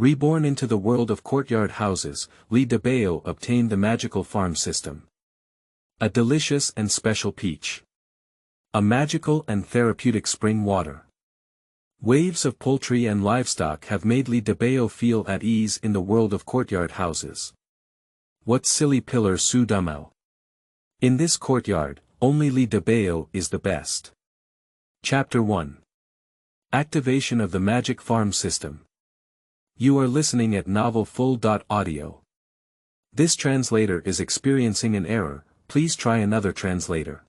Reborn into the world of courtyard houses, Li Dabao obtained the magical farm system. A delicious and special peach. A magical and therapeutic spring water. Waves of poultry and livestock have made Li Dabao feel at ease in the world of courtyard houses. What silly pillar Xu Damao? In this courtyard, only Li Dabao is the best. Chapter 1. Activation of the Magic Farm System. You are listening at novel full.audio. This translator is experiencing an error, please try another translator.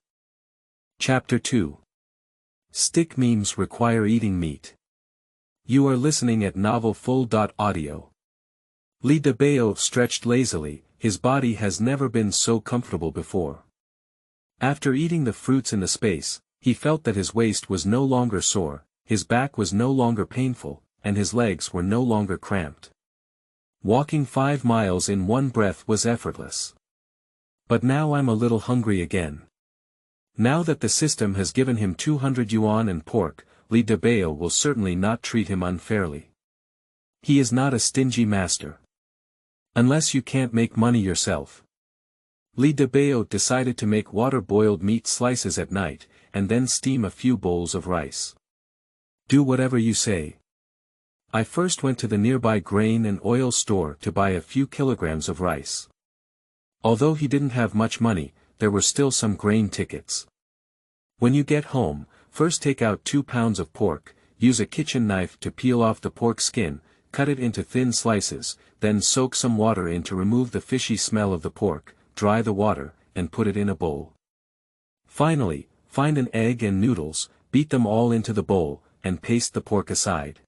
Chapter 2. Stick memes require eating meat. You are listening at novel full.audio. Li Dabao stretched lazily, his body has never been so comfortable before. After eating the fruits in the space, he felt that his waist was no longer sore, his back was no longer painful, and his legs were no longer cramped. Walking 5 miles in one breath was effortless. But now I'm a little hungry again. Now that the system has given him 200 yuan and pork, Li Dabao will certainly not treat him unfairly. He is not a stingy master. Unless you can't make money yourself. Li Dabao decided to make water-boiled meat slices at night, and then steam a few bowls of rice. Do whatever you say. I first went to the nearby grain and oil store to buy a few kilograms of rice. Although he didn't have much money, there were still some grain tickets. When you get home, first take out 2 pounds of pork, use a kitchen knife to peel off the pork skin, cut it into thin slices, then soak some water in to remove the fishy smell of the pork, dry the water, and put it in a bowl. Finally, find an egg and noodles, beat them all into the bowl, and paste the pork aside.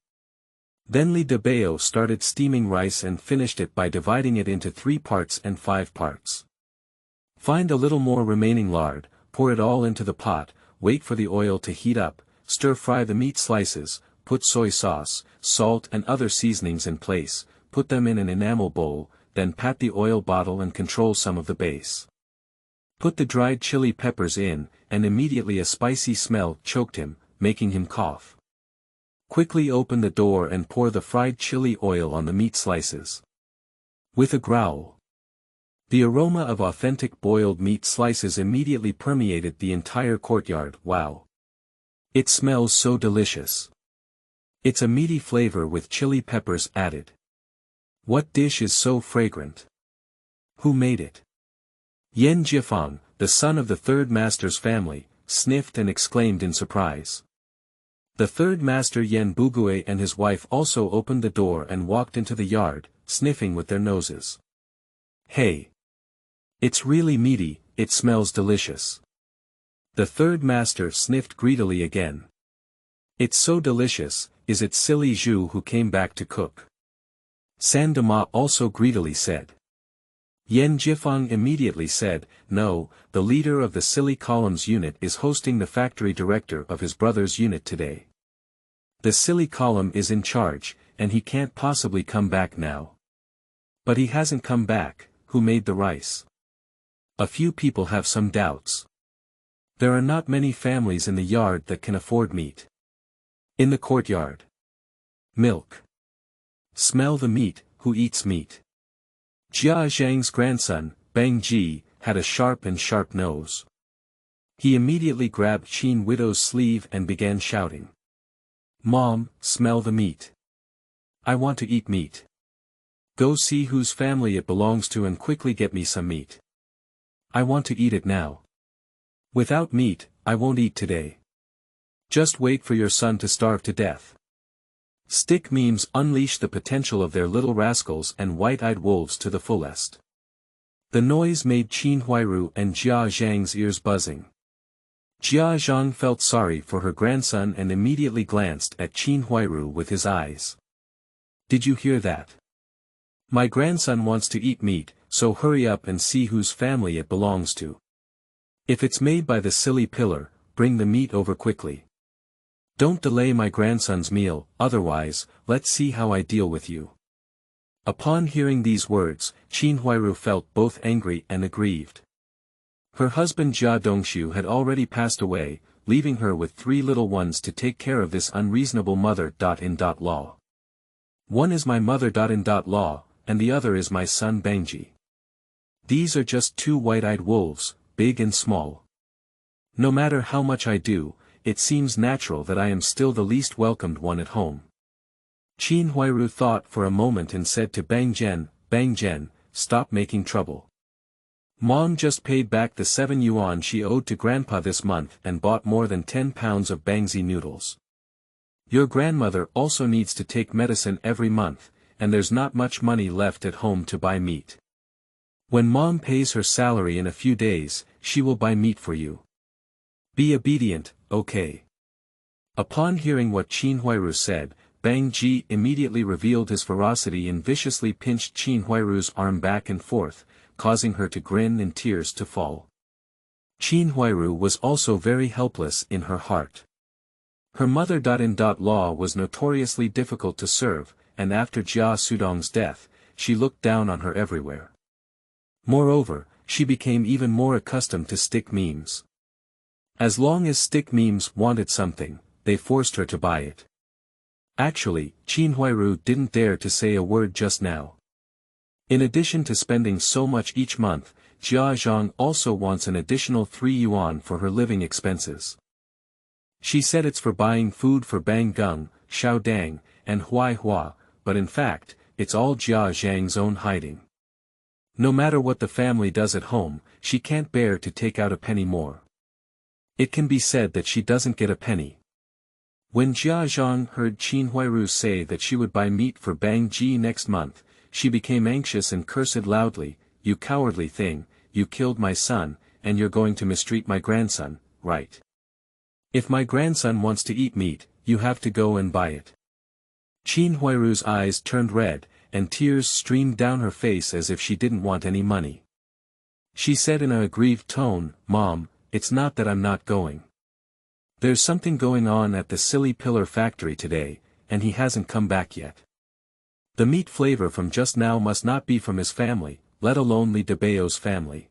Then Li Dabao started steaming rice and finished it by dividing it into 3 parts and 5 parts. Find a little more remaining lard, pour it all into the pot, wait for the oil to heat up, stir-fry the meat slices, put soy sauce, salt and other seasonings in place, put them in an enamel bowl, then pat the oil bottle and control some of the base. Put the dried chili peppers in, and immediately a spicy smell choked him, making him cough. Quickly open the door and pour the fried chili oil on the meat slices. With a growl. The aroma of authentic boiled meat slices immediately permeated the entire courtyard. Wow! It smells so delicious. It's a meaty flavor with chili peppers added. What dish is so fragrant? Who made it? Yan Jifang, the son of the third master's family, sniffed and exclaimed in surprise. The third master Yan Bugue and his wife also opened the door and walked into the yard, sniffing with their noses. Hey! It's really meaty, it smells delicious. The third master sniffed greedily again. It's so delicious, is it silly Zhu who came back to cook? Xu Damao also greedily said. Yan Jifang immediately said, no, the leader of the Silly Columns unit is hosting the factory director of his brother's unit today. The Silly Column is in charge, and he can't possibly come back now. But he hasn't come back, who made the rice? A few people have some doubts. There are not many families in the yard that can afford meat. In the courtyard. Milk. Smell the meat, who eats meat? Jia Zhang's grandson, Bang Ji, had a sharp nose. He immediately grabbed Qin Widow's sleeve and began shouting. Mom, smell the meat. I want to eat meat. Go see whose family it belongs to and quickly get me some meat. I want to eat it now. Without meat, I won't eat today. Just wait for your son to starve to death. Stick memes unleash the potential of their little rascals and white-eyed wolves to the fullest. The noise made Qin Huairu and Jia Zhang's ears buzzing. Jia Zhang felt sorry for her grandson and immediately glanced at Qin Huairu with his eyes. Did you hear that? My grandson wants to eat meat, so hurry up and see whose family it belongs to. If it's made by the silly pillar, bring the meat over quickly. Don't delay my grandson's meal, otherwise, let's see how I deal with you. Upon hearing these words, Qin Huairu felt both angry and aggrieved. Her husband Jia Dongshu had already passed away, leaving her with 3 little ones to take care of this unreasonable mother. Law. One is my mother-in-law, and the other is my son Bangji. These are just two white-eyed wolves, big and small. No matter how much I do, it seems natural that I am still the least welcomed one at home. Qin Huairu thought for a moment and said to Bang Zhen, stop making trouble. Mom just paid back the 7 yuan she owed to Grandpa this month and bought more than 10 pounds of bangzi noodles. Your grandmother also needs to take medicine every month, and there's not much money left at home to buy meat. When Mom pays her salary in a few days, she will buy meat for you. Be obedient, okay? Upon hearing what Qin Huairu said, Bang Ji immediately revealed his ferocity and viciously pinched Qin Huairu's arm back and forth, causing her to grin and tears to fall. Qin Huairu was also very helpless in her heart. Her mother-in-law was notoriously difficult to serve, and after Jia Sudong's death, she looked down on her everywhere. Moreover, she became even more accustomed to stick memes. As long as stick memes wanted something, they forced her to buy it. Actually, Qin Huairu didn't dare to say a word just now. In addition to spending so much each month, Jia Zhang also wants an additional 3 yuan for her living expenses. She said it's for buying food for Bang Gung, Xiao Dang, and Huai Hua, but in fact, it's all Jia Zhang's own hiding. No matter what the family does at home, she can't bear to take out a penny more. It can be said that she doesn't get a penny. When Jia Zhang heard Qin Huairu say that she would buy meat for Bang Ji next month, she became anxious and cursed loudly, "You cowardly thing, you killed my son, and you're going to mistreat my grandson, right? If my grandson wants to eat meat, you have to go and buy it." Qin Huairu's eyes turned red, and tears streamed down her face as if she didn't want any money. She said in a aggrieved tone, "Mom, it's not that I'm not going. There's something going on at the silly pillar factory today, and he hasn't come back yet. The meat flavor from just now must not be from his family, let alone Li Dabao's family.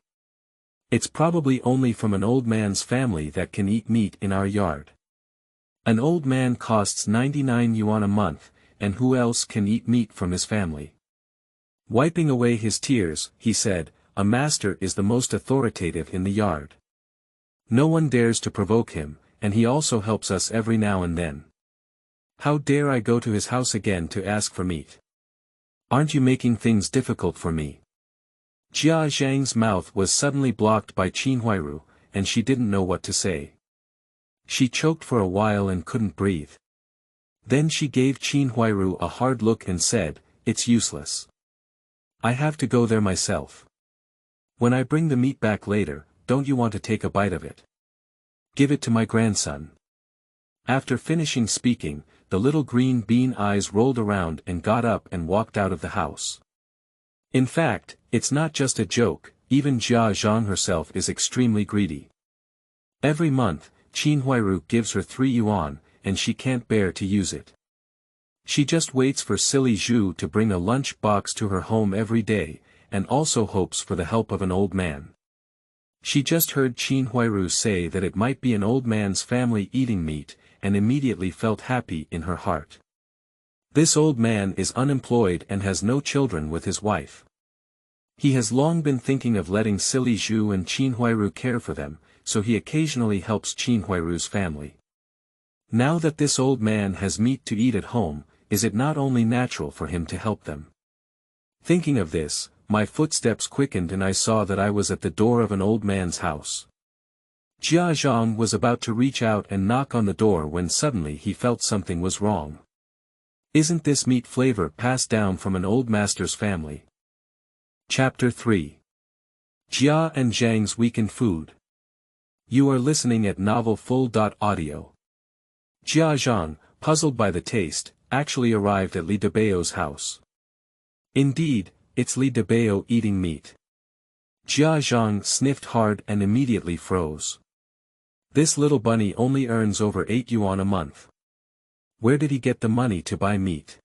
It's probably only from an old man's family that can eat meat in our yard. An old man costs 99 yuan a month, and who else can eat meat from his family?" Wiping away his tears, he said, "A master is the most authoritative in the yard. No one dares to provoke him, and he also helps us every now and then. How dare I go to his house again to ask for meat? Aren't you making things difficult for me?" Jia Zhang's mouth was suddenly blocked by Qin Huairu, and she didn't know what to say. She choked for a while and couldn't breathe. Then she gave Qin Huairu a hard look and said, "It's useless. I have to go there myself. When I bring the meat back later, don't you want to take a bite of it? Give it to my grandson." After finishing speaking, the little green bean eyes rolled around and got up and walked out of the house. In fact, it's not just a joke, even Jia Zhang herself is extremely greedy. Every month, Qin Huairu gives her 3 yuan, and she can't bear to use it. She just waits for silly Zhu to bring a lunch box to her home every day, and also hopes for the help of an old man. She just heard Qin Huairu say that it might be an old man's family eating meat, and immediately felt happy in her heart. This old man is unemployed and has no children with his wife. He has long been thinking of letting silly Zhu and Qin Huairu care for them, so he occasionally helps Qin Huairu's family. Now that this old man has meat to eat at home, is it not only natural for him to help them? Thinking of this, my footsteps quickened and I saw that I was at the door of an old man's house. Jia Zhang was about to reach out and knock on the door when suddenly he felt something was wrong. Isn't this meat flavor passed down from an old master's family? Chapter 3. Jia and Zhang's Weekend Food. You are listening at novelfull.audio. Jia Zhang, puzzled by the taste, actually arrived at Li Dabao's house. Indeed, it's Li Dabao eating meat. Jia Zhang sniffed hard and immediately froze. This little bunny only earns over 8 yuan a month. Where did he get the money to buy meat?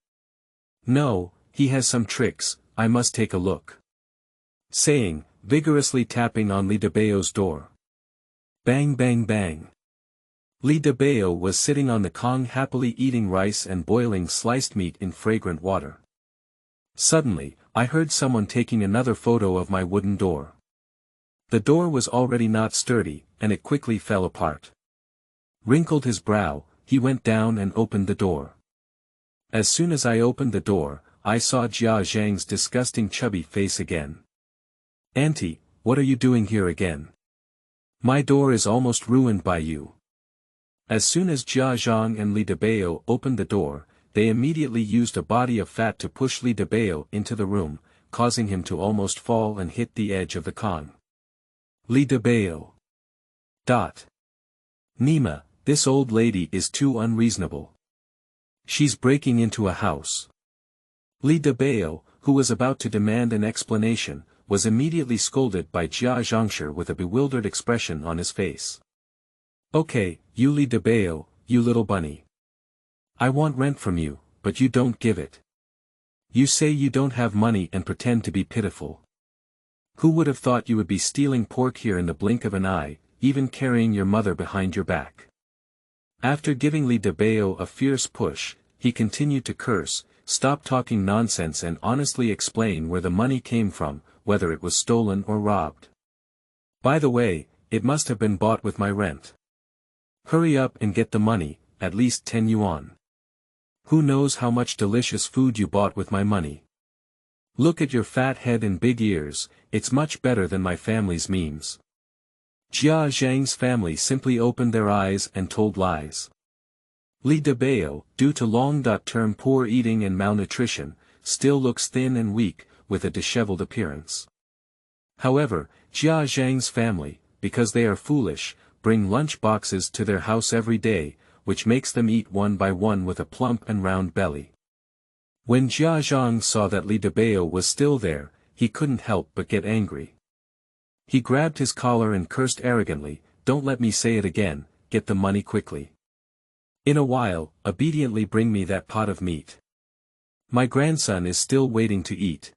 No, he has some tricks, I must take a look. Saying, vigorously tapping on Li Dabao's door. Bang bang bang. Li Dabao was sitting on the Kong happily eating rice and boiling sliced meat in fragrant water. Suddenly, I heard someone taking another photo of my wooden door. The door was already not sturdy, and it quickly fell apart. Wrinkled his brow, he went down and opened the door. As soon as I opened the door, I saw Zhang's disgusting chubby face again. "Auntie, what are you doing here again? My door is almost ruined by you." As soon as Zhang and Li Dabao opened the door, they immediately used a body of fat to push Li Dabao into the room, causing him to almost fall and hit the edge of the Kong. Li Dabao. "Nima, this old lady is too unreasonable. She's breaking into a house." Li Dabao, who was about to demand an explanation, was immediately scolded by Zhang with a bewildered expression on his face. "Okay, you Li Dabao, you little bunny. I want rent from you, but you don't give it. You say you don't have money and pretend to be pitiful. Who would have thought you would be stealing pork here in the blink of an eye, even carrying your mother behind your back?" After giving Li Dabao a fierce push, he continued to curse, "Stop talking nonsense and honestly explain where the money came from, whether it was stolen or robbed. By the way, it must have been bought with my rent. Hurry up and get the money, at least 10 yuan. Who knows how much delicious food you bought with my money? Look at your fat head and big ears, it's much better than my family's memes." Zhang's family simply opened their eyes and told lies. Li Dabao, due to long-term poor eating and malnutrition, still looks thin and weak, with a disheveled appearance. However, Zhang's family, because they are foolish, bring lunch boxes to their house every day, which makes them eat one by one with a plump and round belly. When Zhang saw that Li Dabao was still there, he couldn't help but get angry. He grabbed his collar and cursed arrogantly, "Don't let me say it again, get the money quickly. In a while, obediently bring me that pot of meat. My grandson is still waiting to eat.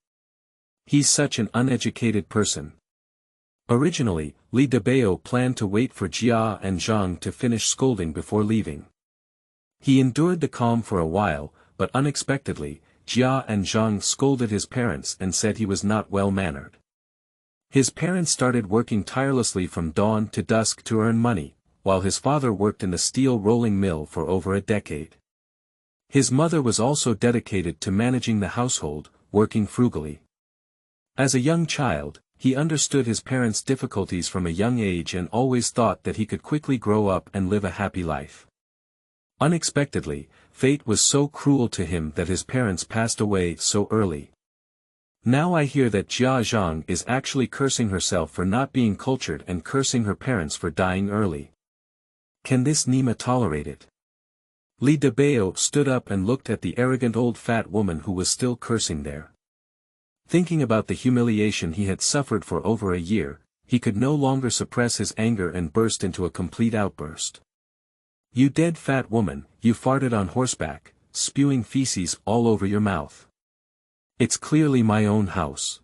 He's such an uneducated person." Originally, Li Dabao planned to wait for Jia and Zhang to finish scolding before leaving. He endured the calm for a while, but unexpectedly, Jia and Zhang scolded his parents and said he was not well-mannered. His parents started working tirelessly from dawn to dusk to earn money, while his father worked in the steel rolling mill for over a decade. His mother was also dedicated to managing the household, working frugally. As a young child, he understood his parents' difficulties from a young age and always thought that he could quickly grow up and live a happy life. Unexpectedly, fate was so cruel to him that his parents passed away so early. Now I hear that Zhang is actually cursing herself for not being cultured and cursing her parents for dying early. Can this Nima tolerate it? Li Dabao stood up and looked at the arrogant old fat woman who was still cursing there. Thinking about the humiliation he had suffered for over a year, he could no longer suppress his anger and burst into a complete outburst. "You dead fat woman, you farted on horseback, spewing feces all over your mouth. It's clearly my own house.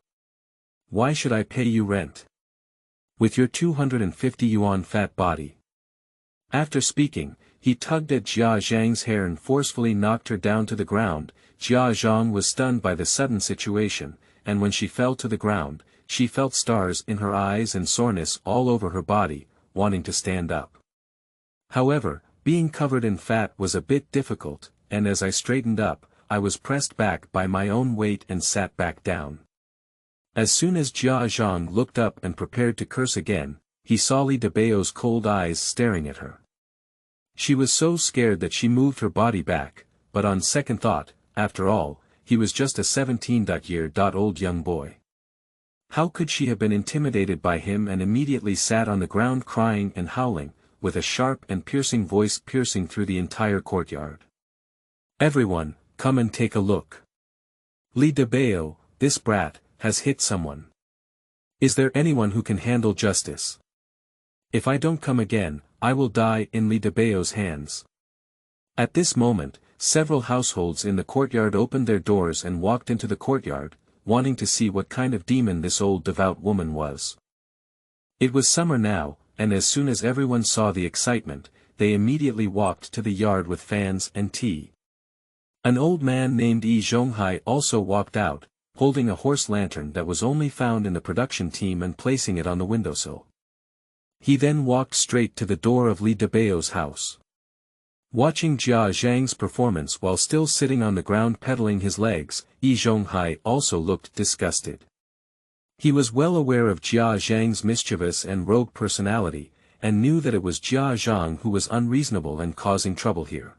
Why should I pay you rent? With your 250 yuan fat body." After speaking, he tugged at Zhang's hair and forcefully knocked her down to the ground. Zhang was stunned by the sudden situation, and when she fell to the ground, she felt stars in her eyes and soreness all over her body, wanting to stand up. However, being covered in fat was a bit difficult, and as I straightened up, I was pressed back by my own weight and sat back down. As soon as Zhang looked up and prepared to curse again, he saw Li Dabao's cold eyes staring at her. She was so scared that she moved her body back, but on second thought, after all, he was just a 17-year-old young boy. How could she have been intimidated by him and immediately sat on the ground crying and howling, with a sharp and piercing voice piercing through the entire courtyard. "Everyone, come and take a look. Li Dabao, this brat, has hit someone. Is there anyone who can handle justice? If I don't come again, I will die in Li Dabao's hands." At this moment, several households in the courtyard opened their doors and walked into the courtyard, wanting to see what kind of demon this old devout woman was. It was summer now, and as soon as everyone saw the excitement, they immediately walked to the yard with fans and tea. An old man named Yi Zhonghai also walked out, holding a horse lantern that was only found in the production team and placing it on the windowsill. He then walked straight to the door of Li Dabao's house. Watching Jia Zhang's performance while still sitting on the ground pedaling his legs, Yi Zhonghai also looked disgusted. He was well aware of Jia Zhang's mischievous and rogue personality, and knew that it was Jia Zhang who was unreasonable and causing trouble here.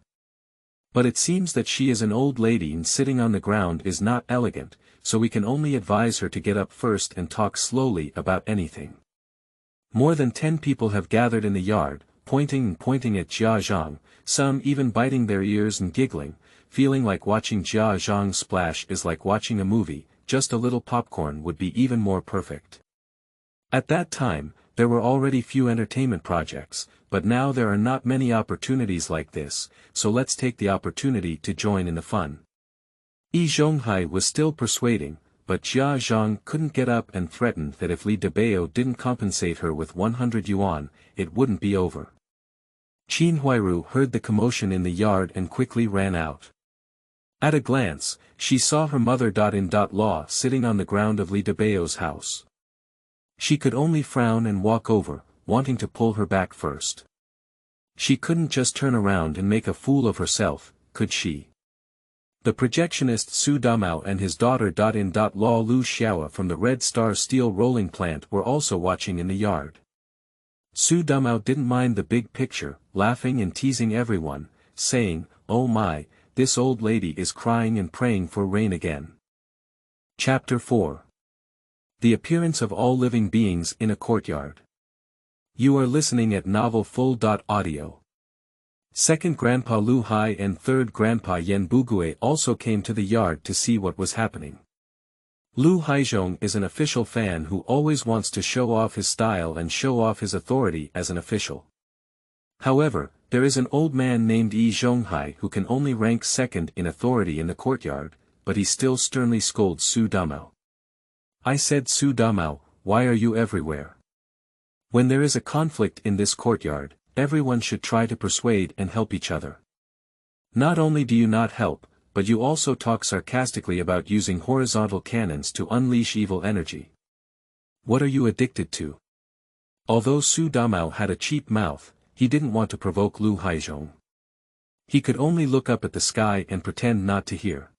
But it seems that she is an old lady and sitting on the ground is not elegant, so we can only advise her to get up first and talk slowly about anything. More than 10 people have gathered in the yard, pointing at Jia Zhang, some even biting their ears and giggling, feeling like watching Jia Zhang splash is like watching a movie, just a little popcorn would be even more perfect. At that time, there were already few entertainment projects, but now there are not many opportunities like this, so let's take the opportunity to join in the fun. Yi Zhonghai was still persuading, but Jia Zhang couldn't get up and threatened that if Li Dabao didn't compensate her with 100 yuan, it wouldn't be over. Qin Huairu heard the commotion in the yard and quickly ran out. At a glance, she saw her mother-in-law sitting on the ground of Li Dabao's house. She could only frown and walk over, wanting to pull her back first. She couldn't just turn around and make a fool of herself, could she? The projectionist Xu Damao and his daughter-in-law Lu Xiaoa from the Red Star Steel Rolling Plant were also watching in the yard. Xu Damao didn't mind the big picture, laughing and teasing everyone, saying, "Oh my, this old lady is crying and praying for rain again." Chapter 4. The appearance of all living beings in a courtyard. You are listening at Novel Full.audio. Second Grandpa Lu Hai and third Grandpa Yan Bugue also came to the yard to see what was happening. Lu Haizhong is an official fan who always wants to show off his style and show off his authority as an official. However, there is an old man named Yi Zhonghai who can only rank second in authority in the courtyard, but he still sternly scolds Xu Damao. I said, "Xu Damao, why are you everywhere? When there is a conflict in this courtyard, everyone should try to persuade and help each other. Not only do you not help, but you also talk sarcastically about using horizontal cannons to unleash evil energy. What are you addicted to?" Although Xu Damao had a cheap mouth, he didn't want to provoke Lu Haizhong. He could only look up at the sky and pretend not to hear.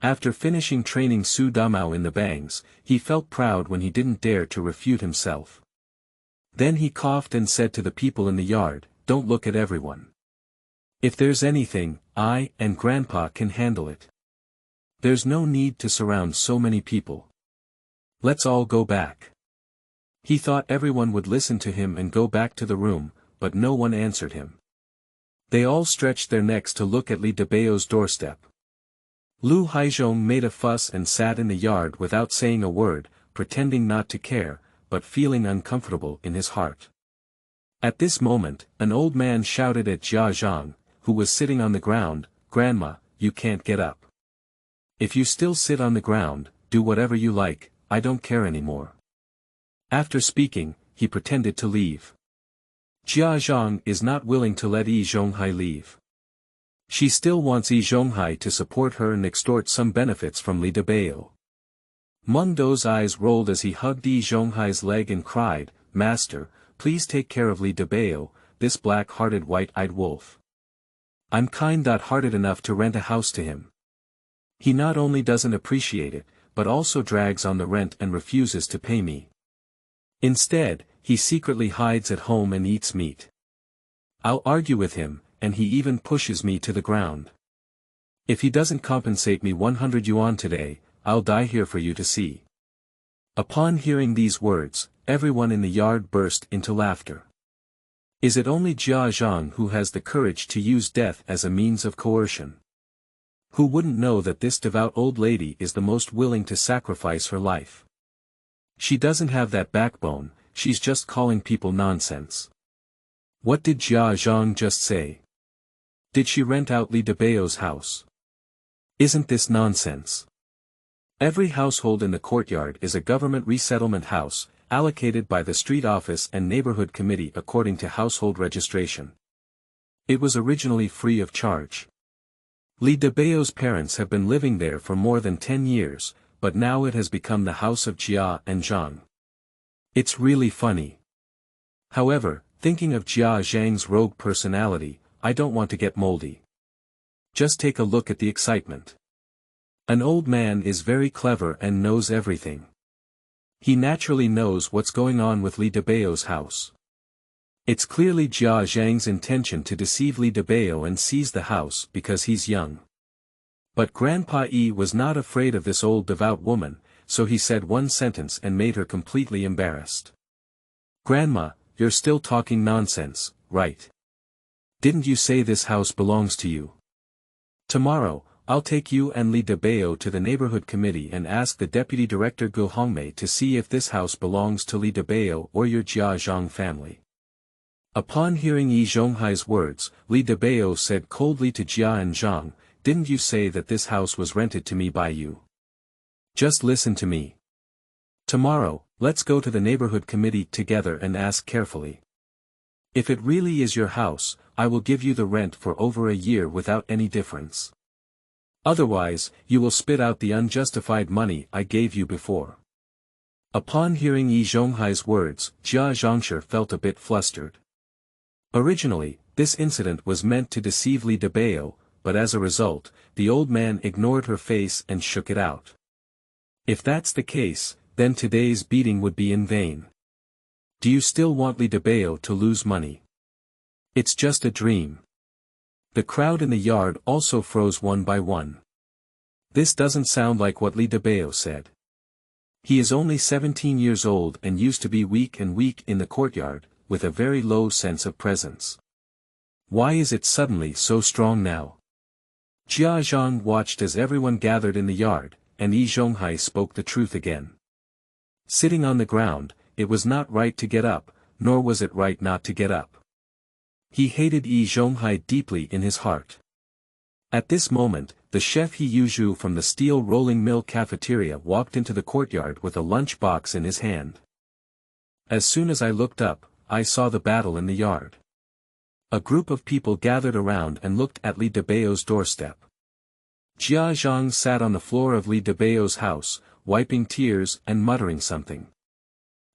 After finishing training Xu Damao in the bangs, he felt proud when he didn't dare to refute himself. Then he coughed and said to the people in the yard, "Don't look at everyone. If there's anything, I and Grandpa can handle it. There's no need to surround so many people. Let's all go back." He thought everyone would listen to him and go back to the room, but no one answered him. They all stretched their necks to look at Li Dabao's doorstep. Lu Haizhong made a fuss and sat in the yard without saying a word, pretending not to care, but feeling uncomfortable in his heart. At this moment, an old man shouted at Jia Zhang, who was sitting on the ground, "Grandma, you can't get up. If you still sit on the ground, do whatever you like, I don't care anymore." After speaking, he pretended to leave. Jia Zhang is not willing to let Yi Zhonghai leave. She still wants Yi Zhonghai to support her and extort some benefits from Li Dabao. Meng Dou's eyes rolled as he hugged Yi Zhonghai's leg and cried, "Master, please take care of Li Dabao, this black-hearted white-eyed wolf. I'm kind-hearted enough to rent a house to him. He not only doesn't appreciate it, but also drags on the rent and refuses to pay me. Instead, he secretly hides at home and eats meat. I'll argue with him, and he even pushes me to the ground. If he doesn't compensate me 100 yuan today, I'll die here for you to see." Upon hearing these words, everyone in the yard burst into laughter. Is it only Jia Zhang who has the courage to use death as a means of coercion? Who wouldn't know that this devout old lady is the most willing to sacrifice her life? She doesn't have that backbone, she's just calling people nonsense. What did Jia Zhang just say? Did she rent out Li Dabao's house? Isn't this nonsense? Every household in the courtyard is a government resettlement house, allocated by the street office and neighborhood committee according to household registration. It was originally free of charge. Li Dabao's parents have been living there for more than 10 years, but now it has become the house of Jia and Zhang. It's really funny. However, thinking of Jia Zhang's rogue personality, I don't want to get moldy. Just take a look at the excitement. An old man is very clever and knows everything. He naturally knows what's going on with Li Dabao's house. It's clearly Jia Zhang's intention to deceive Li Dabao and seize the house because he's young. But Grandpa Yi was not afraid of this old devout woman, so he said one sentence and made her completely embarrassed. Grandma, you're still talking nonsense, right? Didn't you say this house belongs to you? Tomorrow, I'll take you and Li Dabao to the neighborhood committee and ask the deputy director Gu Hongmei to see if this house belongs to Li Dabao or your Jia Zhang family. Upon hearing Yi Zhonghai's words, Li Dabao said coldly to Jia and Zhang, "Didn't you say that this house was rented to me by you? Just listen to me. Tomorrow, let's go to the neighborhood committee together and ask carefully. If it really is your house, I will give you the rent for over a year without any difference. Otherwise, you will spit out the unjustified money I gave you before." Upon hearing Yi Zhonghai's words, Jia Zhangshi felt a bit flustered. Originally, this incident was meant to deceive Li Dabao, but as a result, the old man ignored her face and shook it out. If that's the case, then today's beating would be in vain. Do you still want Li Dabao to lose money? It's just a dream. The crowd in the yard also froze one by one. This doesn't sound like what Li Dabao said. He is only 17 years old and used to be weak in the courtyard, with a very low sense of presence. Why is it suddenly so strong now? Jia Zhang watched as everyone gathered in the yard, and Yi Zhonghai spoke the truth again. Sitting on the ground, it was not right to get up, nor was it right not to get up. He hated Yi Zhonghai deeply in his heart. At this moment, the chef He Yuzhu from the steel rolling mill cafeteria walked into the courtyard with a lunch box in his hand. As soon as I looked up, I saw the battle in the yard. A group of people gathered around and looked at Li Dabao's doorstep. Jia Zhang sat on the floor of Li Dabao's house, wiping tears and muttering something.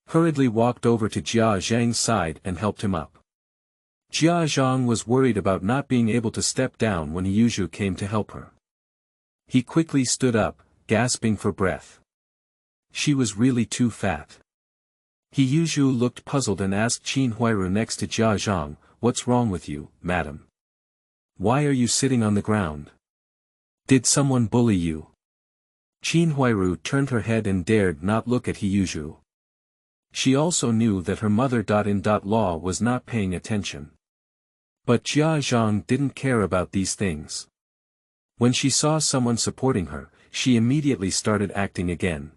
Hurriedly walked over to Jia Zhang's side and helped him up. Jia Zhang was worried about not being able to step down when He Yuzhu came to help her. He quickly stood up, gasping for breath. She was really too fat. He Yuzhu looked puzzled and asked Qin Huairu next to Jia Zhang, "What's wrong with you, madam? Why are you sitting on the ground? Did someone bully you?" Qin Huairu turned her head and dared not look at He Yuzhu. She also knew that her mother-in-law was not paying attention. But Jia Zhang didn't care about these things. When she saw someone supporting her, she immediately started acting again.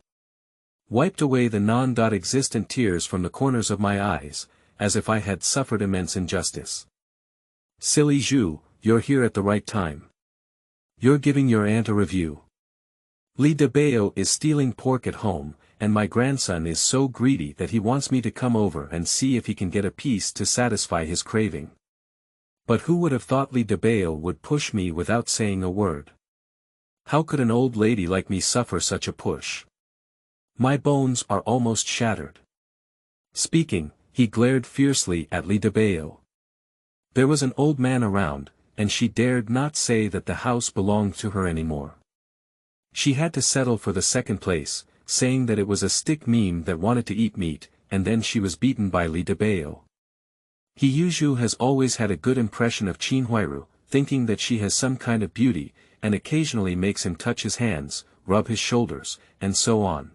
Wiped away the non-existent tears from the corners of my eyes, as if I had suffered immense injustice. "Silly Zhu, you're here at the right time. You're giving your aunt a review. Li Dabao is stealing pork at home, and my grandson is so greedy that he wants me to come over and see if he can get a piece to satisfy his craving. But who would have thought Li Dabao would push me without saying a word? How could an old lady like me suffer such a push? My bones are almost shattered." Speaking, he glared fiercely at Li Dabao. There was an old man around, and she dared not say that the house belonged to her anymore. She had to settle for the second place, saying that it was a stick meme that wanted to eat meat, and then she was beaten by Li Dabao. He Yuzhu has always had a good impression of Qin Huairu, thinking that she has some kind of beauty, and occasionally makes him touch his hands, rub his shoulders, and so on.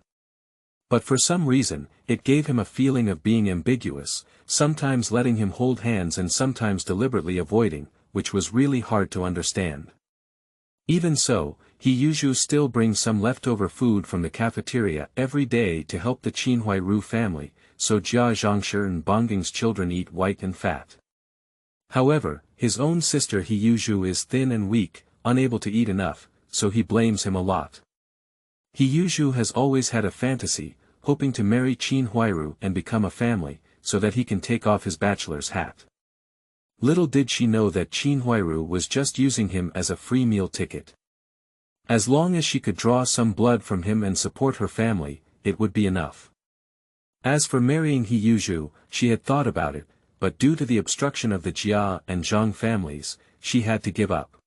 But for some reason, it gave him a feeling of being ambiguous, sometimes letting him hold hands and sometimes deliberately avoiding, which was really hard to understand. Even so, He Yuzhu still brings some leftover food from the cafeteria every day to help the Qin Huairu family, so Jia Zhangshi and Bongging's children eat white and fat. However, his own sister He Yuzhu is thin and weak, unable to eat enough, so he blames him a lot. He Yuzhu has always had a fantasy, hoping to marry Qin Huairu and become a family, so that he can take off his bachelor's hat. Little did she know that Qin Huairu was just using him as a free meal ticket. As long as she could draw some blood from him and support her family, it would be enough. As for marrying He Yuzhu, she had thought about it, but due to the obstruction of the Jia and Zhang families, she had to give up.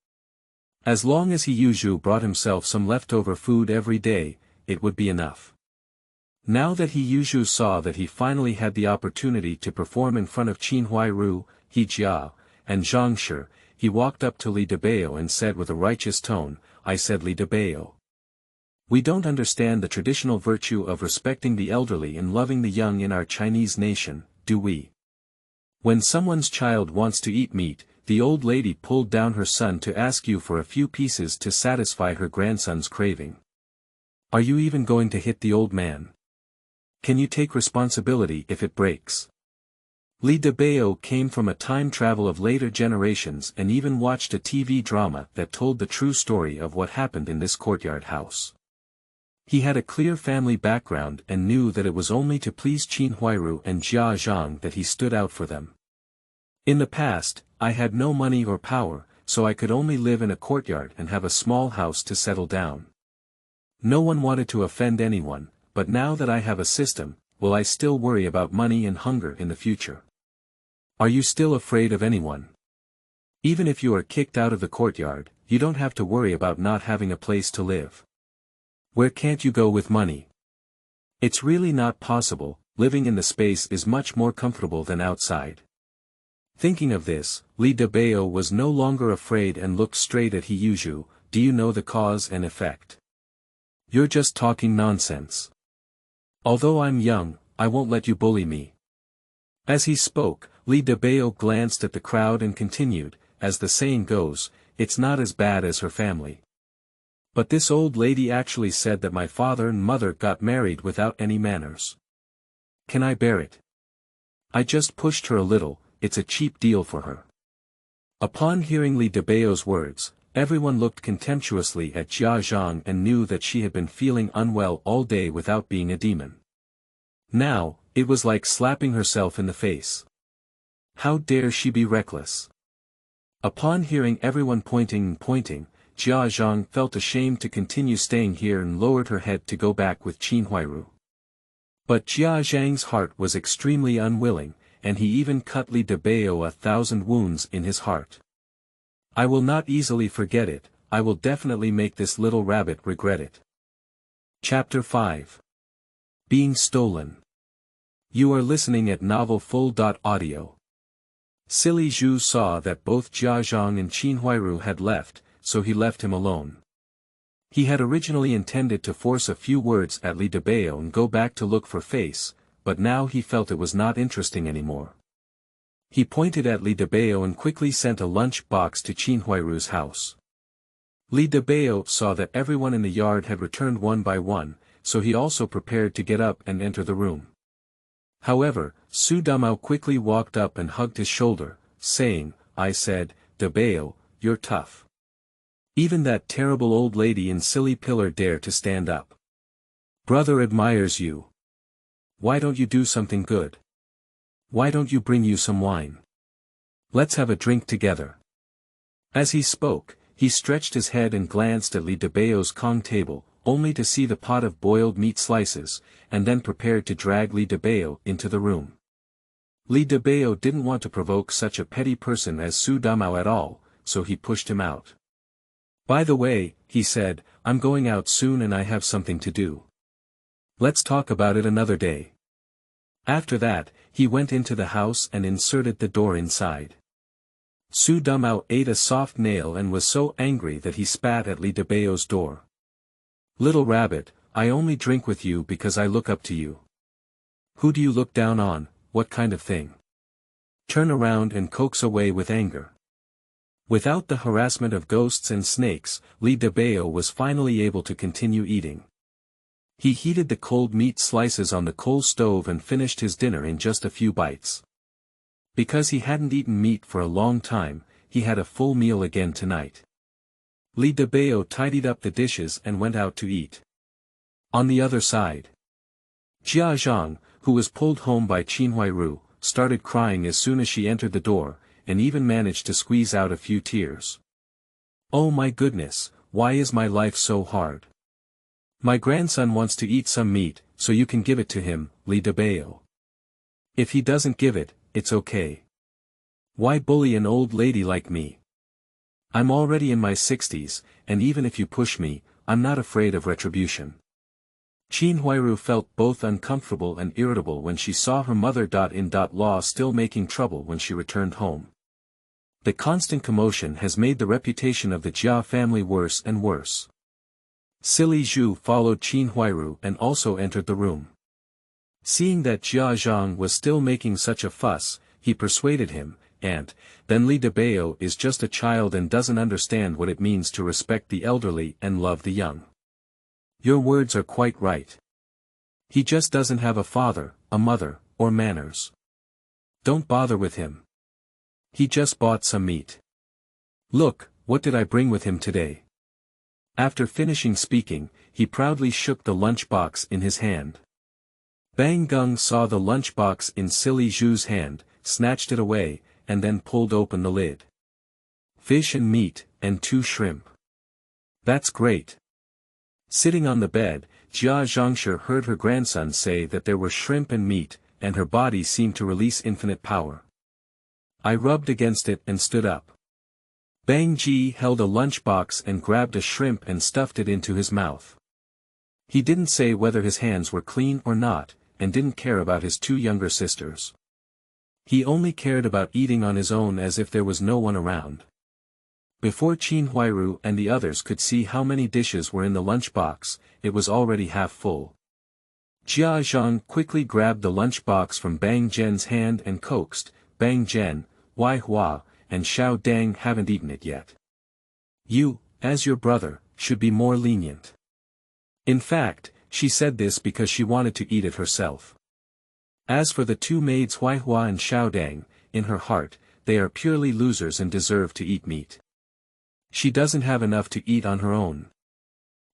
As long as He Yuzhu brought himself some leftover food every day, it would be enough. Now that He Yuzhu saw that he finally had the opportunity to perform in front of Qin Huairu, He Jia, and Zhang Shi, he walked up to Li Dabao and said with a righteous tone, "I said Li Dabao. We don't understand the traditional virtue of respecting the elderly and loving the young in our Chinese nation, do we? When someone's child wants to eat meat, the old lady pulled down her son to ask you for a few pieces to satisfy her grandson's craving. Are you even going to hit the old man? Can you take responsibility if it breaks?" Li Dabao came from a time travel of later generations and even watched a TV drama that told the true story of what happened in this courtyard house. He had a clear family background and knew that it was only to please Qin Huairu and Jia Zhang that he stood out for them. In the past, I had no money or power, so I could only live in a courtyard and have a small house to settle down. No one wanted to offend anyone, but now that I have a system, will I still worry about money and hunger in the future? Are you still afraid of anyone? Even if you are kicked out of the courtyard, you don't have to worry about not having a place to live. Where can't you go with money? It's really not possible. Living in the space is much more comfortable than outside. Thinking of this, Li Dabao was no longer afraid and looked straight at He Yuzhu. "Do you know the cause and effect? You're just talking nonsense. Although I'm young, I won't let you bully me." As he spoke, Li Dabao glanced at the crowd and continued, "As the saying goes, it's not as bad as her family. But this old lady actually said that my father and mother got married without any manners. Can I bear it? I just pushed her a little, it's a cheap deal for her." Upon hearing Li Dabao's words, everyone looked contemptuously at Jia Zhang and knew that she had been feeling unwell all day without being a demon. Now, it was like slapping herself in the face. How dare she be reckless? Upon hearing everyone pointing, Jia Zhang felt ashamed to continue staying here and lowered her head to go back with Qin Huairu. But Jia Zhang's heart was extremely unwilling, and he even cut Li Dabao 1,000 wounds in his heart. "I will not easily forget it, I will definitely make this little rabbit regret it." Chapter 5. Being Stolen. You are listening at novelfull.audio. Silly Zhu saw that both Jia Zhang and Qin Huairu had left, so he left him alone. He had originally intended to force a few words at Li Dabao and go back to look for face, but now he felt it was not interesting anymore. He pointed at Li Dabao and quickly sent a lunch box to Qin Huairu's house. Li Dabao saw that everyone in the yard had returned one by one, so he also prepared to get up and enter the room. However, Xu Damao quickly walked up and hugged his shoulder, saying, "I said, Dabao, you're tough. Even that terrible old lady in silly pillar dare to stand up. Brother admires you. Why don't you do something good? Why don't you bring you some wine? Let's have a drink together." As he spoke, he stretched his head and glanced at Li Dabao's Kong table, only to see the pot of boiled meat slices, and then prepared to drag Li Dabao into the room. Li Dabao didn't want to provoke such a petty person as Xu Damao at all, so he pushed him out. "By the way," he said, "I'm going out soon and I have something to do. Let's talk about it another day." After that, he went into the house and inserted the door inside. Xu Damao ate a soft nail and was so angry that he spat at Li Dabao's door. "Little rabbit, I only drink with you because I look up to you. Who do you look down on, what kind of thing? Turn around and coax away with anger." Without the harassment of ghosts and snakes, Li Dabao was finally able to continue eating. He heated the cold meat slices on the coal stove and finished his dinner in just a few bites. Because he hadn't eaten meat for a long time, he had a full meal again tonight. Li Dabao tidied up the dishes and went out to eat. On the other side, Jia Zhang, who was pulled home by Qin Huairu, started crying as soon as she entered the door, and even managed to squeeze out a few tears. "Oh my goodness, why is my life so hard? My grandson wants to eat some meat, so you can give it to him, Li Dabao. If he doesn't give it, it's okay. Why bully an old lady like me? I'm already in my 60s, and even if you push me, I'm not afraid of retribution." Qin Huairu felt both uncomfortable and irritable when she saw her mother-in-law still making trouble when she returned home. The constant commotion has made the reputation of the Jia family worse and worse. Sili Zhu followed Qin Huairu and also entered the room. Seeing that Zhang was still making such a fuss, he persuaded him, and, then Li Dabao is just a child and doesn't understand what it means to respect the elderly and love the young. Your words are quite right. He just doesn't have a father, a mother, or manners. Don't bother with him. He just bought some meat. Look, what did I bring with him today? After finishing speaking, he proudly shook the lunchbox in his hand. Bang Gung saw the lunchbox in Sili Zhu's hand, snatched it away, and then pulled open the lid. Fish and meat, and 2 shrimp. That's great. Sitting on the bed, Jia Zhangshi heard her grandson say that there were shrimp and meat, and her body seemed to release infinite power. I rubbed against it and stood up. Bang Ji held a lunchbox and grabbed a shrimp and stuffed it into his mouth. He didn't say whether his hands were clean or not, and didn't care about his 2 younger sisters. He only cared about eating on his own as if there was no one around. Before Qin Huairu and the others could see how many dishes were in the lunchbox, it was already half full. Jia Zhang quickly grabbed the lunchbox from Bang Zhen's hand and coaxed, "Bang Zhen, Wai Hua, and Xiao Dang haven't eaten it yet. You, as your brother, should be more lenient." In fact, she said this because she wanted to eat it herself. As for the 2 maids Wai Hua and Xiao Dang, in her heart, they are purely losers and deserve to eat meat. She doesn't have enough to eat on her own.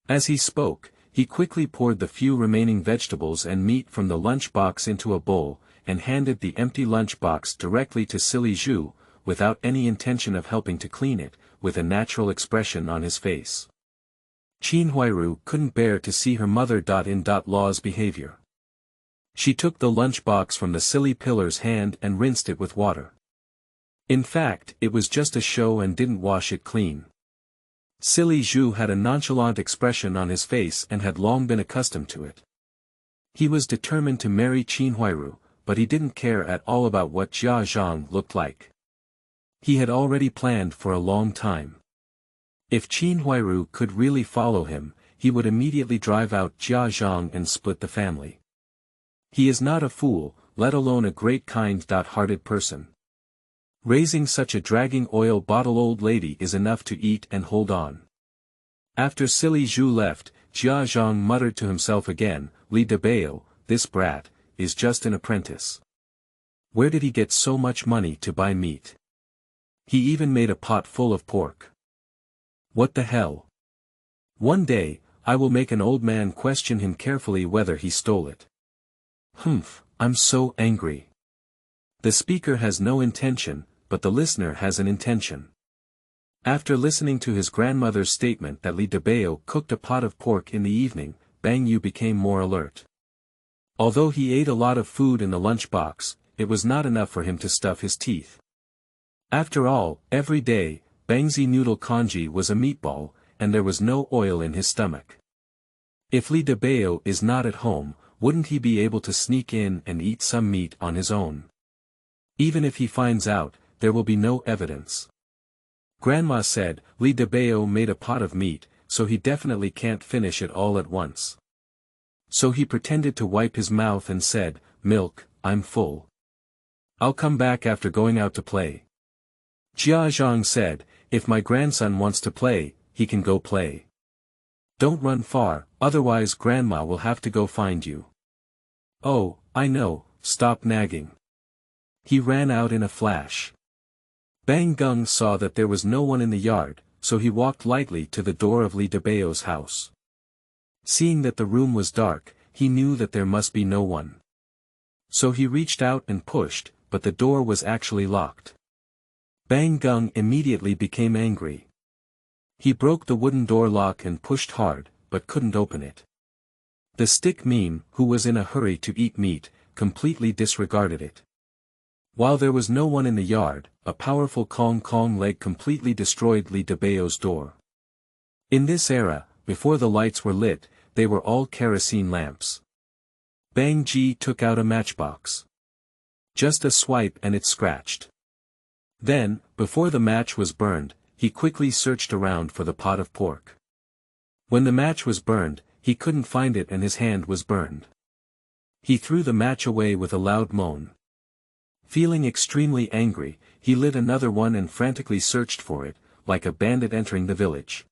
As he spoke, he quickly poured the few remaining vegetables and meat from the lunchbox into a bowl, and handed the empty lunchbox directly to Sili Zhu, without any intention of helping to clean it, with a natural expression on his face. Qin Huairu couldn't bear to see her mother-in-law's behavior. She took the lunchbox from the silly pillar's hand and rinsed it with water. In fact, it was just a show and didn't wash it clean. Sili Zhu had a nonchalant expression on his face and had long been accustomed to it. He was determined to marry Qin Huairu, but he didn't care at all about what Jia Zhang looked like. He had already planned for a long time. If Qin Huairu could really follow him, he would immediately drive out Jia Zhang and split the family. He is not a fool, let alone a great kind-hearted person. Raising such a dragging oil bottle old lady is enough to eat and hold on. After Sili Zhu left, Jia Zhang muttered to himself again, "Li Dabao, this brat, is just an apprentice. Where did he get so much money to buy meat? He even made a pot full of pork. What the hell? One day, I will make an old man question him carefully whether he stole it. Humph, I'm so angry." The speaker has no intention, but the listener has an intention. After listening to his grandmother's statement that Li Dabao cooked a pot of pork in the evening, Bang Yu became more alert. Although he ate a lot of food in the lunchbox, it was not enough for him to stuff his teeth. After all, every day, Bangzi noodle congee was a meatball, and there was no oil in his stomach. If Li Dabao is not at home, wouldn't he be able to sneak in and eat some meat on his own? Even if he finds out, there will be no evidence. Grandma said, Li Dabao made a pot of meat, so he definitely can't finish it all at once. So he pretended to wipe his mouth and said, "Milk, I'm full. I'll come back after going out to play." Jia Zhang said, "If my grandson wants to play, he can go play. Don't run far, otherwise Grandma will have to go find you." "Oh, I know, stop nagging." He ran out in a flash. Bang Gung saw that there was no one in the yard, so he walked lightly to the door of Li Dabao's house. Seeing that the room was dark, he knew that there must be no one. So he reached out and pushed, but the door was actually locked. Bang Gung immediately became angry. He broke the wooden door lock and pushed hard, but couldn't open it. The stick meme, who was in a hurry to eat meat, completely disregarded it. While there was no one in the yard, a powerful Kong Kong leg completely destroyed Li Dabao's door. In this era, before the lights were lit, they were all kerosene lamps. Bang Ji took out a matchbox. Just a swipe and it scratched. Then, before the match was burned, he quickly searched around for the pot of pork. When the match was burned, he couldn't find it and his hand was burned. He threw the match away with a loud moan. Feeling extremely angry, he lit another one and frantically searched for it, like a bandit entering the village.